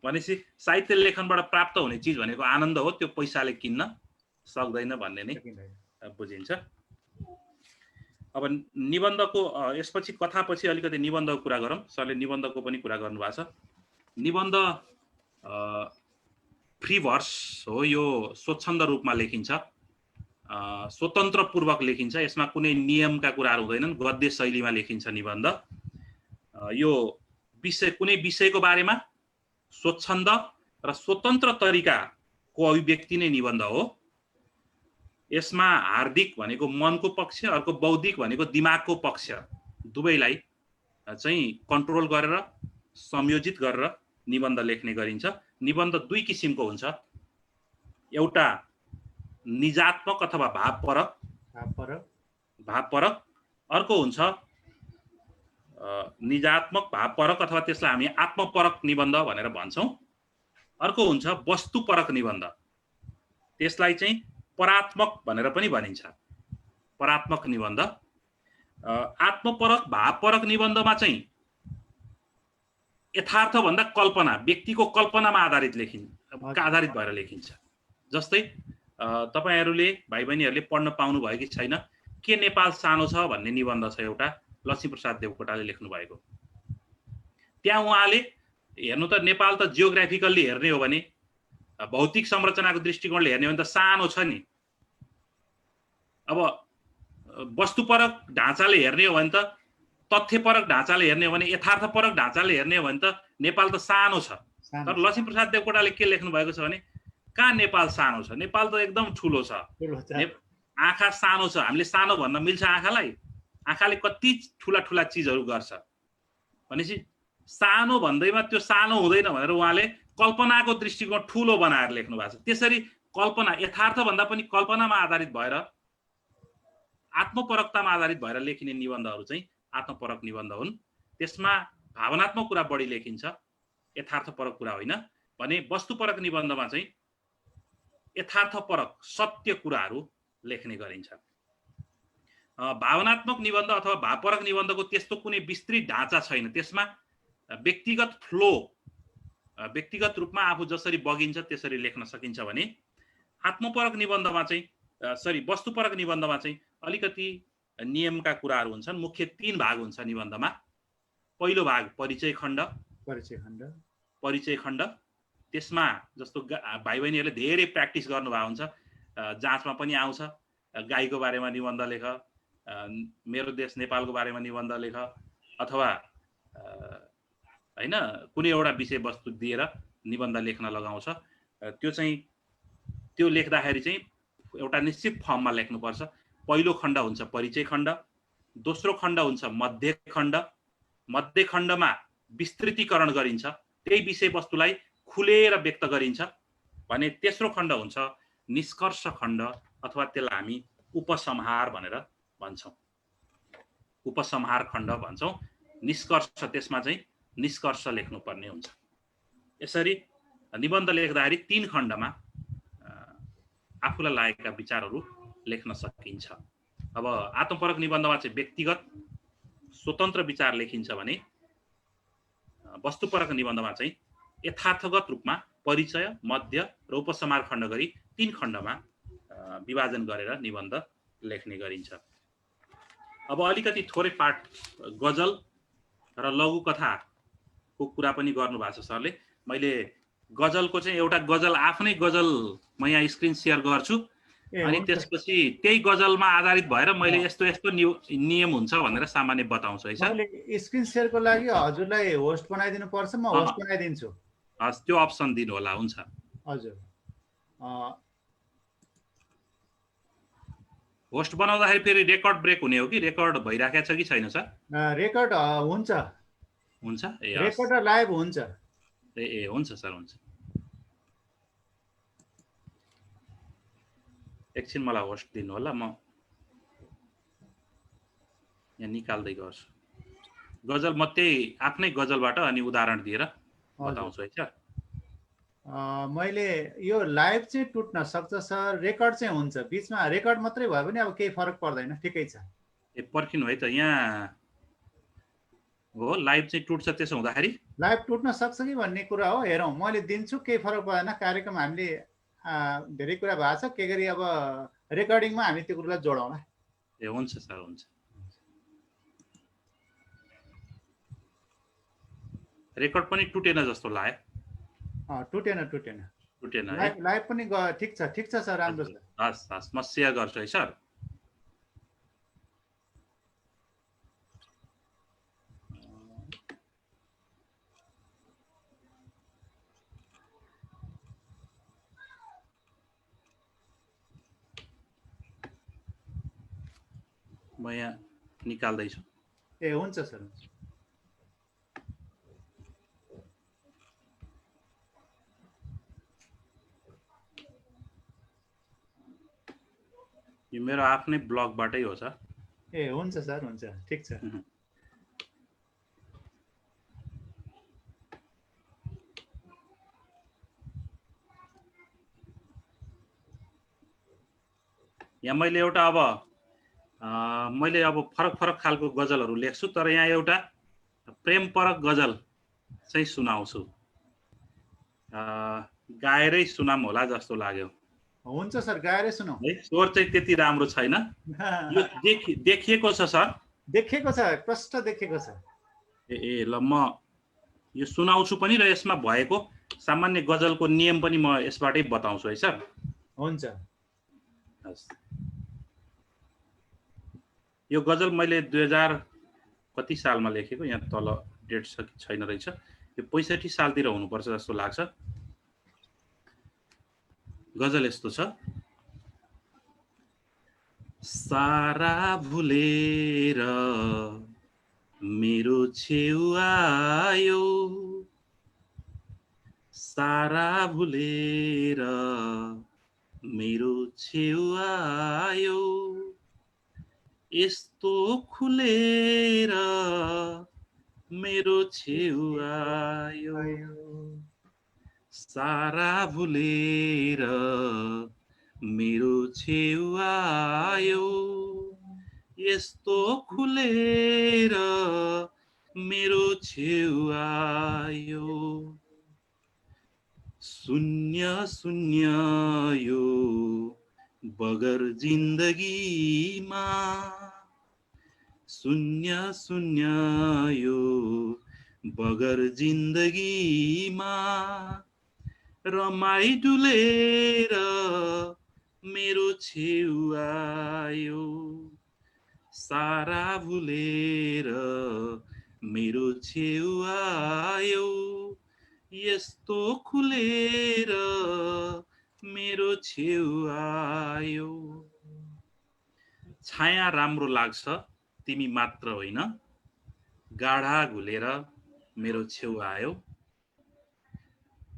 भनेपछि साहित्य लेखनबाट प्राप्त हुने चिज भनेको आनन्द हो, त्यो पैसाले किन्न सक्दैन भन्ने नै बुझिन्छ। अब निबन्धको यसपछि कथापछि अलिकति निबन्धको कुरा गरौँ। सरले निबन्धको पनि कुरा गर्नुभएको छ। निबन्ध फ्री भर्स हो, यो स्वच्छन्द रूपमा लेखिन्छ, स्वतन्त्रपूर्वक लेखिन्छ, यसमा कुनै नियमका कुराहरू हुँदैनन्, गद्य शैलीमा लेखिन्छ निबन्ध। यो विषय कुनै विषयको बारेमा स्वच्छन्द र स्वतन्त्र तरिकाको अभिव्यक्ति नै निबन्ध हो। यसमा हार्दिक भनेको मनको पक्ष, अर्को बौद्धिक भनेको दिमागको पक्ष, दुवैलाई चाहिँ कन्ट्रोल गरेर संयोजित गरेर निबन्ध लेख्ने गरिन्छ। निबन्ध दुई किसिमको हुन्छ, एउटा निजात्मक अथवा भावपरक, अर्को हुन्छ निजात्मक भावपरक अथवा त्यसलाई हामी आत्मपरक निबन्ध भनेर भन्छौँ। अर्को हुन्छ वस्तुपरक निबन्ध, त्यसलाई चाहिँ परात्मक भनेर पनि भनिन्छ, परात्मक निबन्ध। आत्मपरक भावपरक निबन्धमा चाहिँ यथार्थ भन्दा कल्पना, व्यक्तिको कल्पनामा आधारित भएर लेखिन्छ। जस्तै तपाईहरुले भाइ बहिनीहरुले पढ्न पाउनु भयो कि छैन, के नेपाल सानो छ भन्ने निबन्ध छ एउटा, लक्ष्मीप्रसाद देवकोटाले लेख्नु भएको। त्यहाँ उहाँले हेर्नु त नेपाल त जियोग्राफिकल्ली हेर्ने हो भने, भौतिक संरचनाको दृष्टिकोणले हेर्ने हो भने त सानो छ नि। अब वस्तुपरक ढाँचाले हेर्ने हो भने त, तथ्यपरक ढाँचाले हेर्ने हो भने, यथार्थपरक ढाँचाले हेर्ने हो भने त नेपाल त सानो छ। तर लक्ष्मीप्रसाद देवकोटाले के लेख्नु भएको छ भने, कहाँ नेपाल सानो छ, नेपाल त एकदम ठुलो छ। आँखा सानो छ, हामीले सानो भन्न मिल्छ आँखालाई? आँखाले कति ठुला ठुला चिजहरू गर्छ भनेपछि सानो भन्दैमा त्यो सानो हुँदैन भनेर उहाँले कल्पनाको दृष्टिकोण ठुलो बनाएर लेख्नु भएको छ। त्यसरी कल्पना, यथार्थ भन्दा पनि कल्पनामा आधारित भएर, आत्मपरकतामा आधारित भएर लेखिने निबन्धहरू चाहिँ आत्मपरक निबन्ध हुन्। त्यसमा भावनात्मक कुरा बढी लेखिन्छ, यथार्थपरक कुरा होइन भने। वस्तुपरक निबन्धमा चाहिँ यथार्थपरक सत्य कुराहरू लेख्ने गरिन्छ। भावनात्मक निबन्ध अथवा भावपरक निबन्धको त्यस्तो कुनै विस्तृत ढाँचा छैन। त्यसमा व्यक्तिगत फ्लो, व्यक्तिगत रूपमा आफू जसरी बगिन्छ त्यसरी लेख्न सकिन्छ भने आत्मपरक निबन्धमा चाहिँ वस्तुपरक निबन्धमा चाहिँ अलिकति नियमका कुराहरू हुन्छन्। मुख्य 3 भाग हुन्छ निबन्धमा। पहिलो भाग परिचय खण्ड, त्यसमा जस्तो भाइ बहिनीहरूले धेरै प्र्याक्टिस गर्नुभएको हुन्छ, जाँचमा पनि आउँछ, गाईको बारेमा निबन्ध लेख, मेरो देश नेपालको बारेमा निबन्ध लेख, अथवा हैन कुनै एउटा विषयवस्तु दिएर निबन्ध लेख्न लगाउँछ। त्यो लेख्दाखेरि चाहिँ एउटा निश्चित फर्ममा लेख्नुपर्छ। पहिलो खण्ड हुन्छ परिचय खण्ड, दोस्रो खण्ड हुन्छ मध्य खण्ड, मध्य खण्डमा विस्तृतीकरण गरिन्छ, त्यही विषयवस्तुलाई खुलेर व्यक्त गरिन्छ भने। तेस्रो खण्ड हुन्छ निष्कर्ष खण्ड, अथवा त्यसलाई हामी उपसंहार भनेर भन्छौँ, उपसंहार खण्ड भन्छौँ। निष्कर्ष, त्यसमा चाहिँ निष्कर्ष लेख्नुपर्ने हुन्छ। यसरी निबन्ध लेख्दाखेरि 3 खण्डमा आफूलाई लागेका विचारहरू लेख्न सकिन्छ। अब आत्मपरक निबन्धमा चाहिँ व्यक्तिगत स्वतन्त्र विचार लेखिन्छ भने वस्तुपरक निबन्धमा चाहिँ यथार्थगत रूपमा परिचय, मध्य र उपसंहार खण्ड गरी 3 खण्डमा विभाजन गरेर निबन्ध लेख्ने गरिन्छ। अब अलिकति थोरै पार्ट गजल र लघु कथाको कुरा पनि गर्नु भएको छ सरले। मैले गजलको चाहिँ एउटा गजल, आफ्नै गजल म यहाँ स्क्रिन सेयर गर्छु, अनि त्यसपछि त्यही गजलमा आधारित भएर मैले यस्तो यस्तो नियम हुन्छ भनेर सामान्य बताउँछु है सर। मैले स्क्रिन सेयरको लागि हजुरलाई होस्ट बनाइदिनु पर्छ, म होस्ट बनाइदिन्छु। हस्, त्यो अप्सन दिनु होला। हुन्छ हजुर। होस्ट बनाउँदाखेरि फेरि रेकर्ड ब्रेक हुने हो कि रेकर्ड भइराखेको छ कि छैन सर? रेकर्ड हुन्छ। हुन्छ, ए रेकर्ड र लाइभ हुन्छ। ए हुन्छ सर, हुन्छ। एकछिन मलाई होस्ट दिनु होला, म यहाँ निकाल्दै गर्छु गजल। म त्यही आफ्नै गजलबाट अनि उदाहरण दिएर बताउँछु है सर। मैले यो लाइभ चाहिँ टुट्न सक्छ सर, रेकर्ड चाहिँ हुन्छ, बिचमा रेकर्ड मात्रै भयो भने अब केही फरक पर्दैन, ठिकै छ। ए पर्खिनु है त, यहाँ हो लाइभ चाहिँ टुट्छ त्यसो हुँदाखेरि? लाइभ टुट्न सक्छ कि भन्ने कुरा हो, हेरौँ, मैले दिन्छु, केही फरक पर्दैन। कार्यक्रम हामीले धेरै कुरा भएको छ, के गरी अब रेकर्डिङमा हामी त्यो कुरालाई जोडौँला। ए हुन्छ सर, हुन्छ। रेकर्ड पनि टुटेन जस्तो लाग्यो। टुटेन है? लाइभ पनि ठिक छ सर, राम्रो छ। हस् हस्, म सेयर गर्छु है सर। म यहाँ निकाल्दैछु। ए हुन्छ सर। यो मेरो आफ्नै ब्लगबाटै हो सर। ए हुन्छ सर, हुन्छ, ठिक छ। यहाँ मैले एउटा मैले अब फरक खालको गजलहरू लेख्छु, तर यहाँ एउटा प्रेमपरक गजल चाहिँ सुनाउँछु। गाएरै सुनाम होला जस्तो लाग्यो। हुन्छ सर, गाएरै सुनौ है। स्वर चाहिँ त्यति राम्रो छैन। यो देखिएको छ सर? देखिएको छ, प्रष्ट देखिएको छ। ए ल, म यो सुनाउँछु पनि र यसमा भएको सामान्य गजलको नियम पनि म यसबाटै बताउँछु है सर। हुन्छ। हस्। यो गजल मैले 2000 कति सालमा लेखेको, यहाँ तल डेट छ कि छैन रहेछ, यो 65 सालतिर हुनुपर्छ जस्तो लाग्छ। गजल यस्तो छ। सारा भुलेर मेरो छेउ आयो, सारा भुलेर मेरो छेउ आयो, यस्तो खुलेर मेरो छेउ आयो, सारा भुलेर मेरो छेउ आयो, यस्तो खुलेर मेरो छेउ आयो, शून्य शून्य यो बगर जिन्दगीमा, शून्य शून्य यो बगर जिन्दगीमा, रमाई डुलेर मेरो छेउ आयो, सारा भुलेर मेरो छेउ आयो, यस्तो खुलेर मेरो छेउ आयो, छाया राम्रो लाग्छ तिमी मात्र होइन, गाढा घुलेर मेरो छेउ आयो।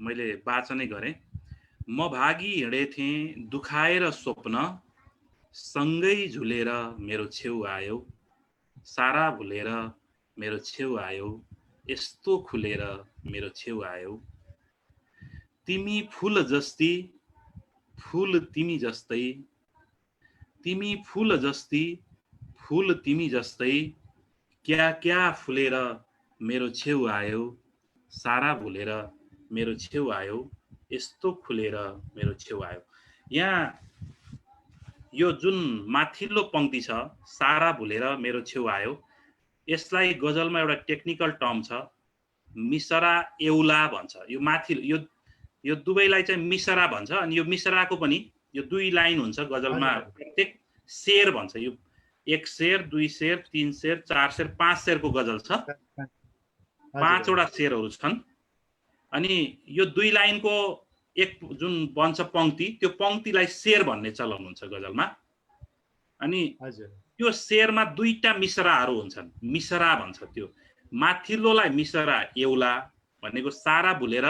मैले वाचनै गरेँ। म भागी हिँडेथे दुखाएर स्वप्न, सँगै झुलेर मेरो छेउ आयो, सारा भुलेर मेरो छेउ आयो, यस्तो खुलेर मेरो छेउ आयो, तिमी फूल जस्ती फूल तिमी जस्तै, तिमी फूल जस्ती फूल तिमी जस्तै, क्या क्या फुलेर मेरो छेउ आयो, सारा भुलेर मेरो छेउ आयो, यस्तो खुलेर मेरो छेउ आयो। यहाँ यो जुन माथिल्लो पंक्ति छ, सारा भुलेर मेरो छेउ आयो, यसलाई गजलमा एउटा टेक्निकल टर्म छ, मिसरा एउला भन्छ। यो माथि यो दुवैलाई चाहिँ मिसरा भन्छ। अनि यो मिसराको पनि यो दुई लाइन हुन्छ गजलमा, प्रत्येक शेर भन्छ। यो 1 शेर 2 शेर 3 शेर 4 शेर 5 शेरको गजल छ, 5 वटा शेरहरू छन्। अनि यो दुई लाइनको एक जुन बन्छ पंक्ति, त्यो पंक्तिलाई शेर भन्ने चलन हुन्छ गजलमा। अनि त्यो शेरमा दुईटा मिसराहरू हुन्छन्, मिसरा भन्छ। त्यो माथिल्लोलाई मिसरा एउला भनेको सारा भुलेर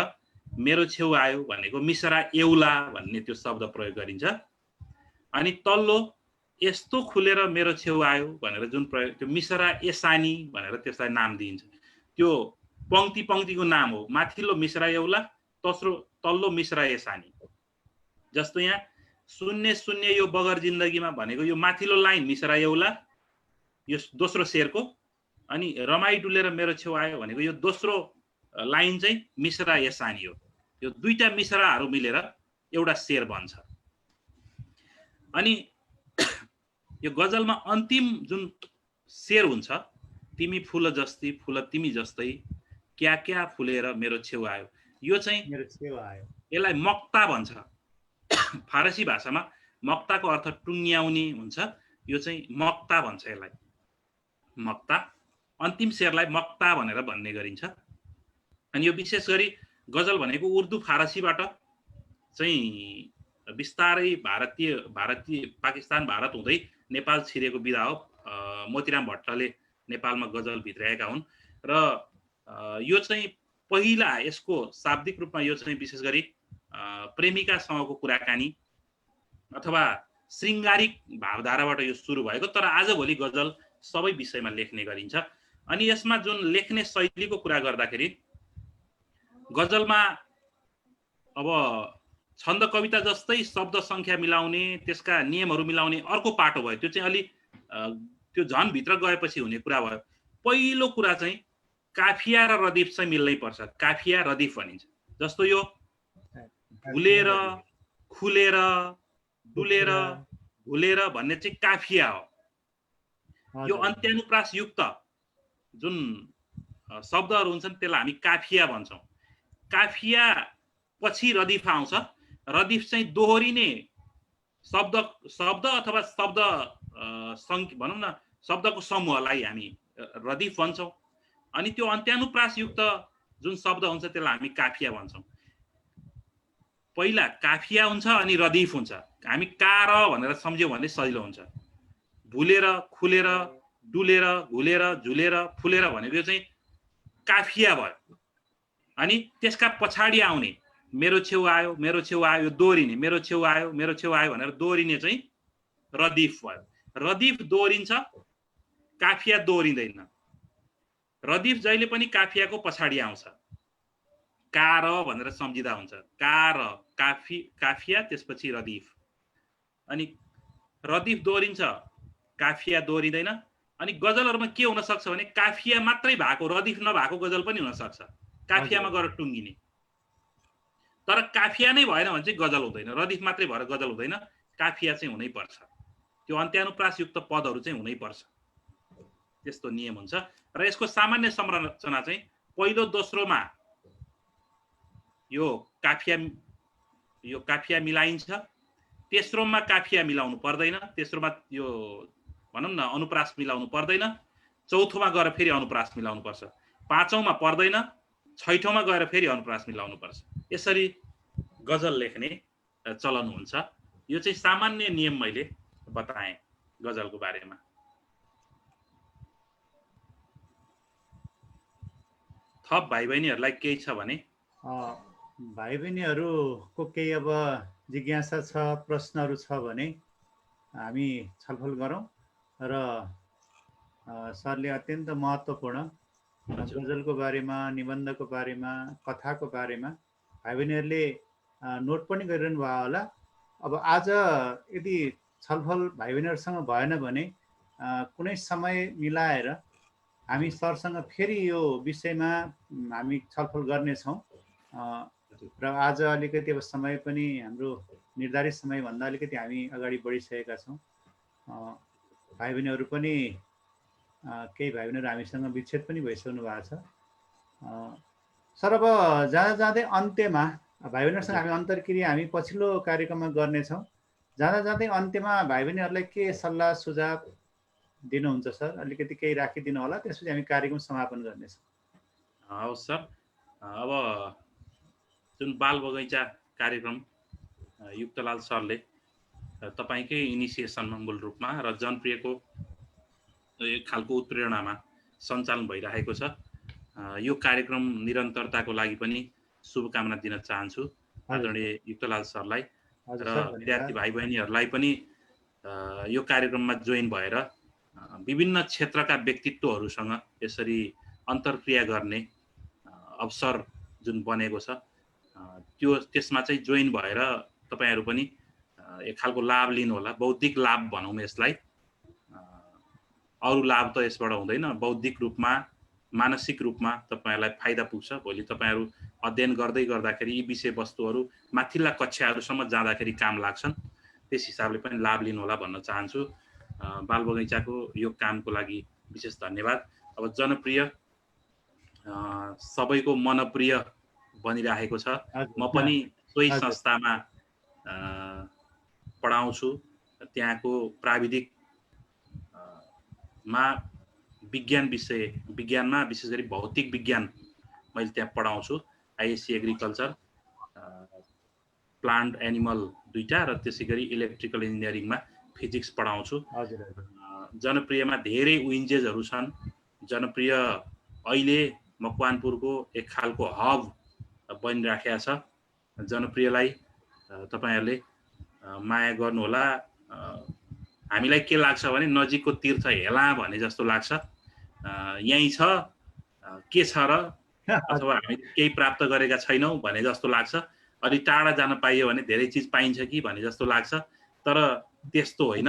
मेरो छेउ आयो भनेको मिसरा एउला भन्ने त्यो शब्द प्रयोग गरिन्छ। अनि तल्लो यस्तो खुलेर मेरो छेउ आयो भनेर जुन प्रयोग, त्यो मिसरा एसानी भनेर त्यसलाई नाम दिइन्छ। त्यो पंक्ति पंक्तिको नाम हो। माथिल्लो मिश्रा एउला, तल्लो मिश्रा एसानी। जस्तो यहाँ शून्य शून्य यो बगर जिन्दगीमा भनेको यो माथिल्लो लाइन मिश्रा एउला, यो दोस्रो शेरको, अनि रमाई डुलेर मेरो छेउ आयो भनेको यो दोस्रो लाइन चाहिँ मिश्रा एसानी हो। यो दुईटा मिश्राहरू मिलेर एउटा शेर बन्छ। अनि यो गजलमा अन्तिम जुन शेर हुन्छ, तिमी फुल जस्ती फुल तिमी जस्तै, क्या क्या फुलेर मेरो छेउ आयो, यो चाहिँ मेरो छेउ आयो, यसलाई मक्ता भन्छ। फारसी भाषामा मक्ताको अर्थ टुङ्ग्याउने हुन्छ, यो चाहिँ मक्ता भन्छ यसलाई, मक्ता। अन्तिम शेरलाई मक्ता भनेर भन्ने गरिन्छ। अनि यो विशेष गरी गजल भनेको उर्दू फारसीबाट चाहिँ बिस्तारै भारतीय पाकिस्तान भारत हुँदै नेपाल छिरेको विधा हो। मोतीराम भट्टले नेपालमा गजल भित्राएका हुन् र यो चाहिँ पहिला यसको शाब्दिक रूपमा यो चाहिँ विशेष गरी प्रेमिकासँगको कुराकानी अथवा श्रृङ्गारिक भावधाराबाट यो सुरु भएको, तर आजभोलि गजल सबै विषयमा लेख्ने गरिन्छ। अनि यसमा जुन लेख्ने शैलीको कुरा गर्दाखेरि गजलमा अब छन्द कविता जस्तै शब्द संख्या मिलाउने, त्यसका नियमहरू मिलाउने अर्को पाटो भयो। त्यो चाहिँ अलि त्यो झन भित्र गएपछि हुने कुरा भयो। पहिलो कुरा चाहिँ काफिया र रदिफ चाहिँ मिल्नै पर्छ। काफिया रदिफ भनिन्छ। जस्तो यो भुलेर, खुलेर, डुलेर, भुलेर भन्ने चाहिँ काफिया हो। यो अन्त्यानुप्रास युक्त जुन शब्दहरू हुन्छन् त्यसलाई हामी काफिया भन्छौँ। काफिया पछि रदिफ आउँछ। रदिफ चाहिँ दोहोरिने शब्द अथवा शब्द भनौँ न शब्दको समूहलाई हामी रदिफ भन्छौँ। अनि त्यो अन्त्यानुप्रास युक्त जुन शब्द हुन्छ त्यसलाई हामी काफिया भन्छौँ। पहिला काफिया हुन्छ अनि रदिफ हुन्छ। हामी कार भनेर सम्झ्यौँ भने सजिलो हुन्छ। भुलेर, खुलेर, डुलेर, घुलेर, झुलेर, फुलेर भनेको चाहिँ काफिया भयो। अनि त्यसका पछाडि आउने मेरो छेउ आयो, मेरो छेउ आयो, यो दोहोरिने मेरो छेउ आयो, मेरो छेउ आयो भनेर दोहोरिने चाहिँ रदिफ भयो। रदिफ दोहोरिन्छ, काफिया दोहोरिँदैन। रदिफ जहिले पनि काफियाको पछाडि आउँछ। कार भनेर सम्झिँदा हुन्छ। कार, काफिया, त्यसपछि रदिफ। अनि रदिफ दोहोरिन्छ, काफिया दोहोरिँदैन। अनि गजलहरूमा के हुन सक्छ भने काफिया मात्रै भएको, रदिफ नभएको गजल पनि हुन सक्छ। काफियामा गएर टुङ्गिने। तर काफिया नै भएन भने चाहिँ गजल हुँदैन। रदिफ मात्रै भएर गजल हुँदैन। काफिया चाहिँ हुनै पर्छ। त्यो अन्त्यानुप्रास युक्त पदहरू चाहिँ हुनै पर्छ। त्यस्तो नियम हुन्छ। र यसको सामान्य संरचना चाहिँ पहिलो दोस्रोमा यो काफिया मिलाइन्छ। तेस्रोमा काफिया मिलाउनु पर्दैन। तेस्रोमा यो भनौँ न अनुप्रास मिलाउनु पर्दैन। चौथोमा गएर फेरि अनुप्रास मिलाउनु पर्छ। पाँचौँमा पर्दैन। छैठौँमा गएर फेरि अनुप्रास मिलाउनु पर्छ। यसरी गजल लेख्ने चलन हुन्छ। यो चाहिँ सामान्य नियम मैले बताएँ गजलको बारेमा। थप भाइ बहिनीहरूलाई केही छ भने? भाइ बहिनीहरूको केही अब जिज्ञासा छ, प्रश्नहरू छ भने हामी छलफल गरौँ। र सरले अत्यन्त महत्त्वपूर्ण गजलको बारेमा, निबन्धको बारेमा, कथाको बारेमा भाइ बहिनीहरूले नोट पनि गरिरहनु भयो होला। अब आज यदि छलफल भाइ बहिनीहरूसँग भएन भने कुनै समय मिलाएर हामी सरसँग फेरि यो विषयमा हामी छलफल गर्नेछौँ। र आज अलिकति अब समय पनि हाम्रो निर्धारित समयभन्दा अलिकति हामी अगाडि बढिसकेका छौँ। भाइ बहिनीहरू पनि केही भाइ बहिनीहरू हामीसँग विच्छेद पनि भइसक्नु भएको छ। सर अब जाँदै अन्त्यमा भाइ बहिनीहरूसँग हामी अन्तर्क्रिया हामी पछिल्लो कार्यक्रममा गर्नेछौँ। जाँदै अन्त्यमा भाइ बहिनीहरूलाई के सल्लाह सुझाव दिनुहुन्छ सर? अलिकति केही राखिदिनु होला, त्यसपछि हामी कार्यक्रम समापन गर्नेछौँ। हवस् सर। अब जुन बाल बगैँचा कार्यक्रम युक्तलाल सरले तपाईँकै इनिसिएसनमा मूल रूपमा र जनप्रियको एक खालको उत्प्रेरणामा सञ्चालन भइरहेको छ। यो कार्यक्रम निरन्तरताको लागि पनि शुभकामना दिन चाहन्छु आदरणीय युक्तलाल सरलाई। र विद्यार्थी भाइ बहिनीहरूलाई पनि यो कार्यक्रममा जोइन भएर विभिन्न क्षेत्रका व्यक्तित्वहरूसँग यसरी अन्तर्क्रिया गर्ने अवसर जुन बनेको छ त्यसमा चाहिँ जोइन भएर तपाईहरु पनि एक खालको लाभ लिनु होला। बौद्धिक लाभ भनौँ यसलाई, अरु लाभ त यसबाट हुँदैन। बौद्धिक रूपमा मानसिक रूपमा तपाईहरुलाई फाइदा पुग्छ। भोलि तपाईहरु अध्ययन गर्दै गर्दाखेरि यी विषयवस्तुहरू माथिल्ला कक्षाहरूसम्म जाँदाखेरि काम लाग्छन्। त्यस हिसाबले पनि लाभ लिनु होला भन्न चाहन्छु। बाल बगैँचाको यो कामको लागि विशेष धन्यवाद। अब जनप्रिय सबैको मनप्रिय बनिरहेको छ। म पनि सोही संस्थामा पढाउँछु। त्यहाँको प्राविधिक मा विज्ञान विषय, विज्ञानमा विशेष गरी भौतिक विज्ञान मैले त्यहाँ पढाउँछु। आइएससी एग्रिकल्चर, प्लान्ट एनिमल दुईटा र त्यसै गरी इलेक्ट्रिकल इन्जिनियरिङमा फिजिक्स पढाउँछु। जनप्रियमा धेरै विन्जेसहरू छन्। जनप्रिय अहिले मकवानपुरको एक खालको हब बनिराखेको छ। जनप्रियलाई तपाईहरुले माया गर्नुहोला। हामीलाई के लाग्छ भने नजिकको तीर्थ हेला भने जस्तो लाग्छ। यही छ के छ र, अथवा हामी केही प्राप्त गरेका छैनौं भने जस्तो लाग्छ। अलि टाढा जान पाइयो भने धेरै चीज पाइन्छ कि भने जस्तो लाग्छ। तर त्यस्तो होइन।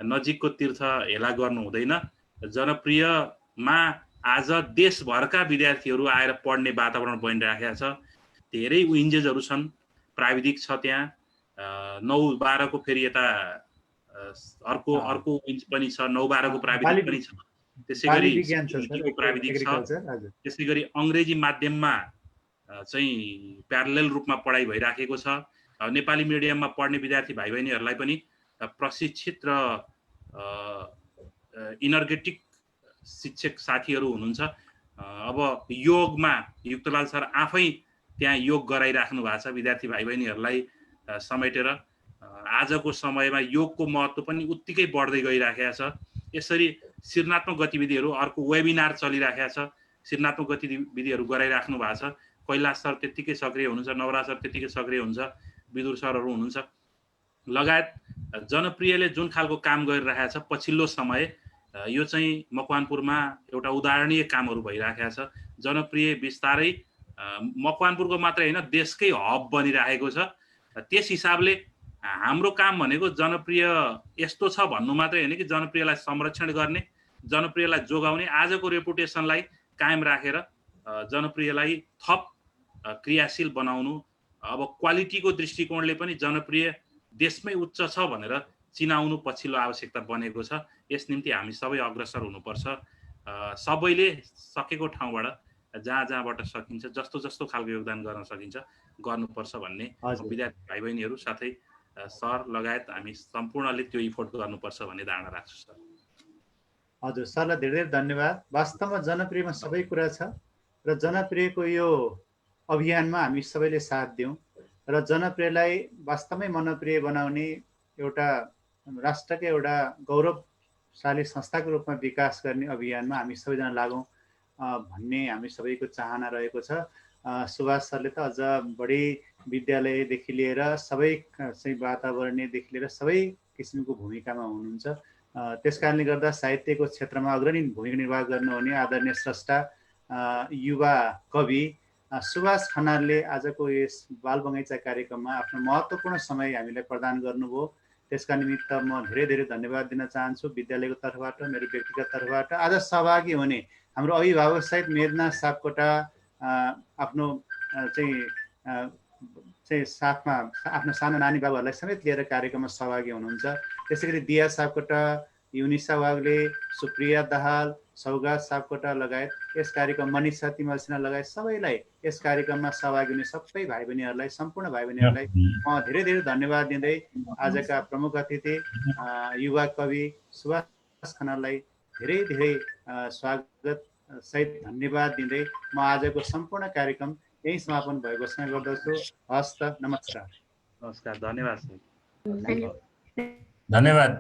नजिकको तीर्थ हेला गर्नु हुँदैन। जनप्रियमा आज देशभरका विद्यार्थीहरू आएर पढ्ने वातावरण बनिराखेको छ। धेरै विन्जेसहरू छन्। प्राविधिक छ त्यहाँ 9-12 को फेरि यता अर्को विन्ज पनि छ। 9-12 को प्राविधिक पनि छ। त्यसै गरी प्राविधिक छ। त्यसै गरी अंग्रेजी माध्यममा चाहिँ प्यारलल रूपमा पढाइ भइराखेको छ। नेपाली मिडियममा पढ्ने विद्यार्थी भाइ बहिनीहरूलाई पनि प्रशिक्षित र इनर्गेटिक शिक्षक साथीहरू हुनुहुन्छ। अब योगमा युक्तलाल सर आफै त्यहाँ योग गराइराख्नु भएको छ विद्यार्थी भाइ बहिनीहरूलाई समेटेर। आजको समयमा योगको महत्त्व पनि उत्तिकै बढ्दै गइराखेको छ। यसरी सृजनात्मक गतिविधिहरू, अर्को वेबिनार चलिराखेको छ। सृजनात्मक गतिविधिहरू गराइराख्नु भएको छ। कैलाश सर त्यतिकै सक्रिय हुनुहुन्छ, नवराज सर त्यतिकै सक्रिय हुन्छ, विदुर सरहरू हुनुहुन्छ लगायत। जनप्रियले जुन खालको काम गरिरहेको छ पछिल्लो समय, यो चाहिँ मकवानपुरमा एउटा उदाहरणीय कामहरू भइराखेको छ। जनप्रिय बिस्तारै मकवानपुरको मात्रै होइन देशकै हब बनिरहेको छ। त्यस हिसाबले हाम्रो काम भनेको जनप्रिय यस्तो छ भन्नु मात्रै होइन कि जनप्रियलाई संरक्षण गर्ने, जनप्रियलाई जोगाउने, आजको रेपुटेसनलाई कायम राखेर जनप्रियलाई थप क्रियाशील बनाउनु। अब क्वालिटीको दृष्टिकोणले पनि जनप्रिय देशमै उच्च छ भनेर चिनाउनु पछिल्लो आवश्यकता बनेको छ। यस निम्ति हामी सबै अग्रसर हुनुपर्छ। सबैले सकेको ठाउँबाट जहाँबाट सकिन्छ जस्तो खालको योगदान गर्न सकिन्छ गर्नुपर्छ भन्ने विद्यार्थी भाइ बहिनीहरू साथै सर लगायत हामी सम्पूर्णले त्यो इफोर्ट गर्नुपर्छ भन्ने धारणा राख्छु सर। हजुर, सरलाई धेरै धेरै धन्यवाद। वास्तवमा जनप्रियमा सबै कुरा छ र जनप्रियको यो अभियानमा हामी सबैले साथ दिउँ र जनप्रियलाई वास्तवमै मनप्रिय बनाउने एउटा राष्ट्रकै एउटा गौरवशाली संस्थाको रूपमा विकास गर्ने अभियानमा हामी सबैजना लागौँ भन्ने हामी सबैको चाहना रहेको छ। सुभाष सरले त अझ बढी विद्यालयदेखि लिएर सबै चाहिँ वातावरणदेखि लिएर सबै किसिमको भूमिकामा हुनुहुन्छ। त्यसकारणले गर्दा साहित्यको क्षेत्रमा अग्रणी भूमिका निर्वाह गर्नुहुने आदरणीय स्रष्टा युवा कवि सुभाष खनालले आजको यस बाल बगैँचा कार्यक्रममा आफ्नो महत्त्वपूर्ण समय हामीलाई प्रदान गर्नुभयो। त्यसका निमित्त म धेरै धेरै धन्यवाद दिन चाहन्छु विद्यालयको तर्फबाट, मेरो व्यक्तिगत तर्फबाट। आज सहभागी हुने हाम्रो अभिभावक सहित मेदना सापकोटा आफ्नो चाहिँ साथमा आफ्नो सानो नानी बाबुहरूलाई समेत लिएर कार्यक्रममा सहभागी हुनुहुन्छ। त्यसै गरी दिया सापकोटा, युनिसा वाग्ले, सुप्रिया दाहाल, सौगात सापकोटा लगायत यस कार्यक्रम मनिषा तिमल सिन्हा लगायत सबैलाई यस कार्यक्रममा सहभागी हुने सबै भाइ बहिनीहरूलाई, सम्पूर्ण भाइ बहिनीहरूलाई म धेरै धेरै धन्यवाद दिँदै आजका प्रमुख अतिथि युवा कवि सुभाष खनाललाई धेरै धेरै स्वागत सहित धन्यवाद दिँदै म आजको सम्पूर्ण कार्यक्रम यही समापन भएको घोषणा गर्दछु। हस्त, नमस्कार। नमस्कार, धन्यवाद सर। धन्यवाद।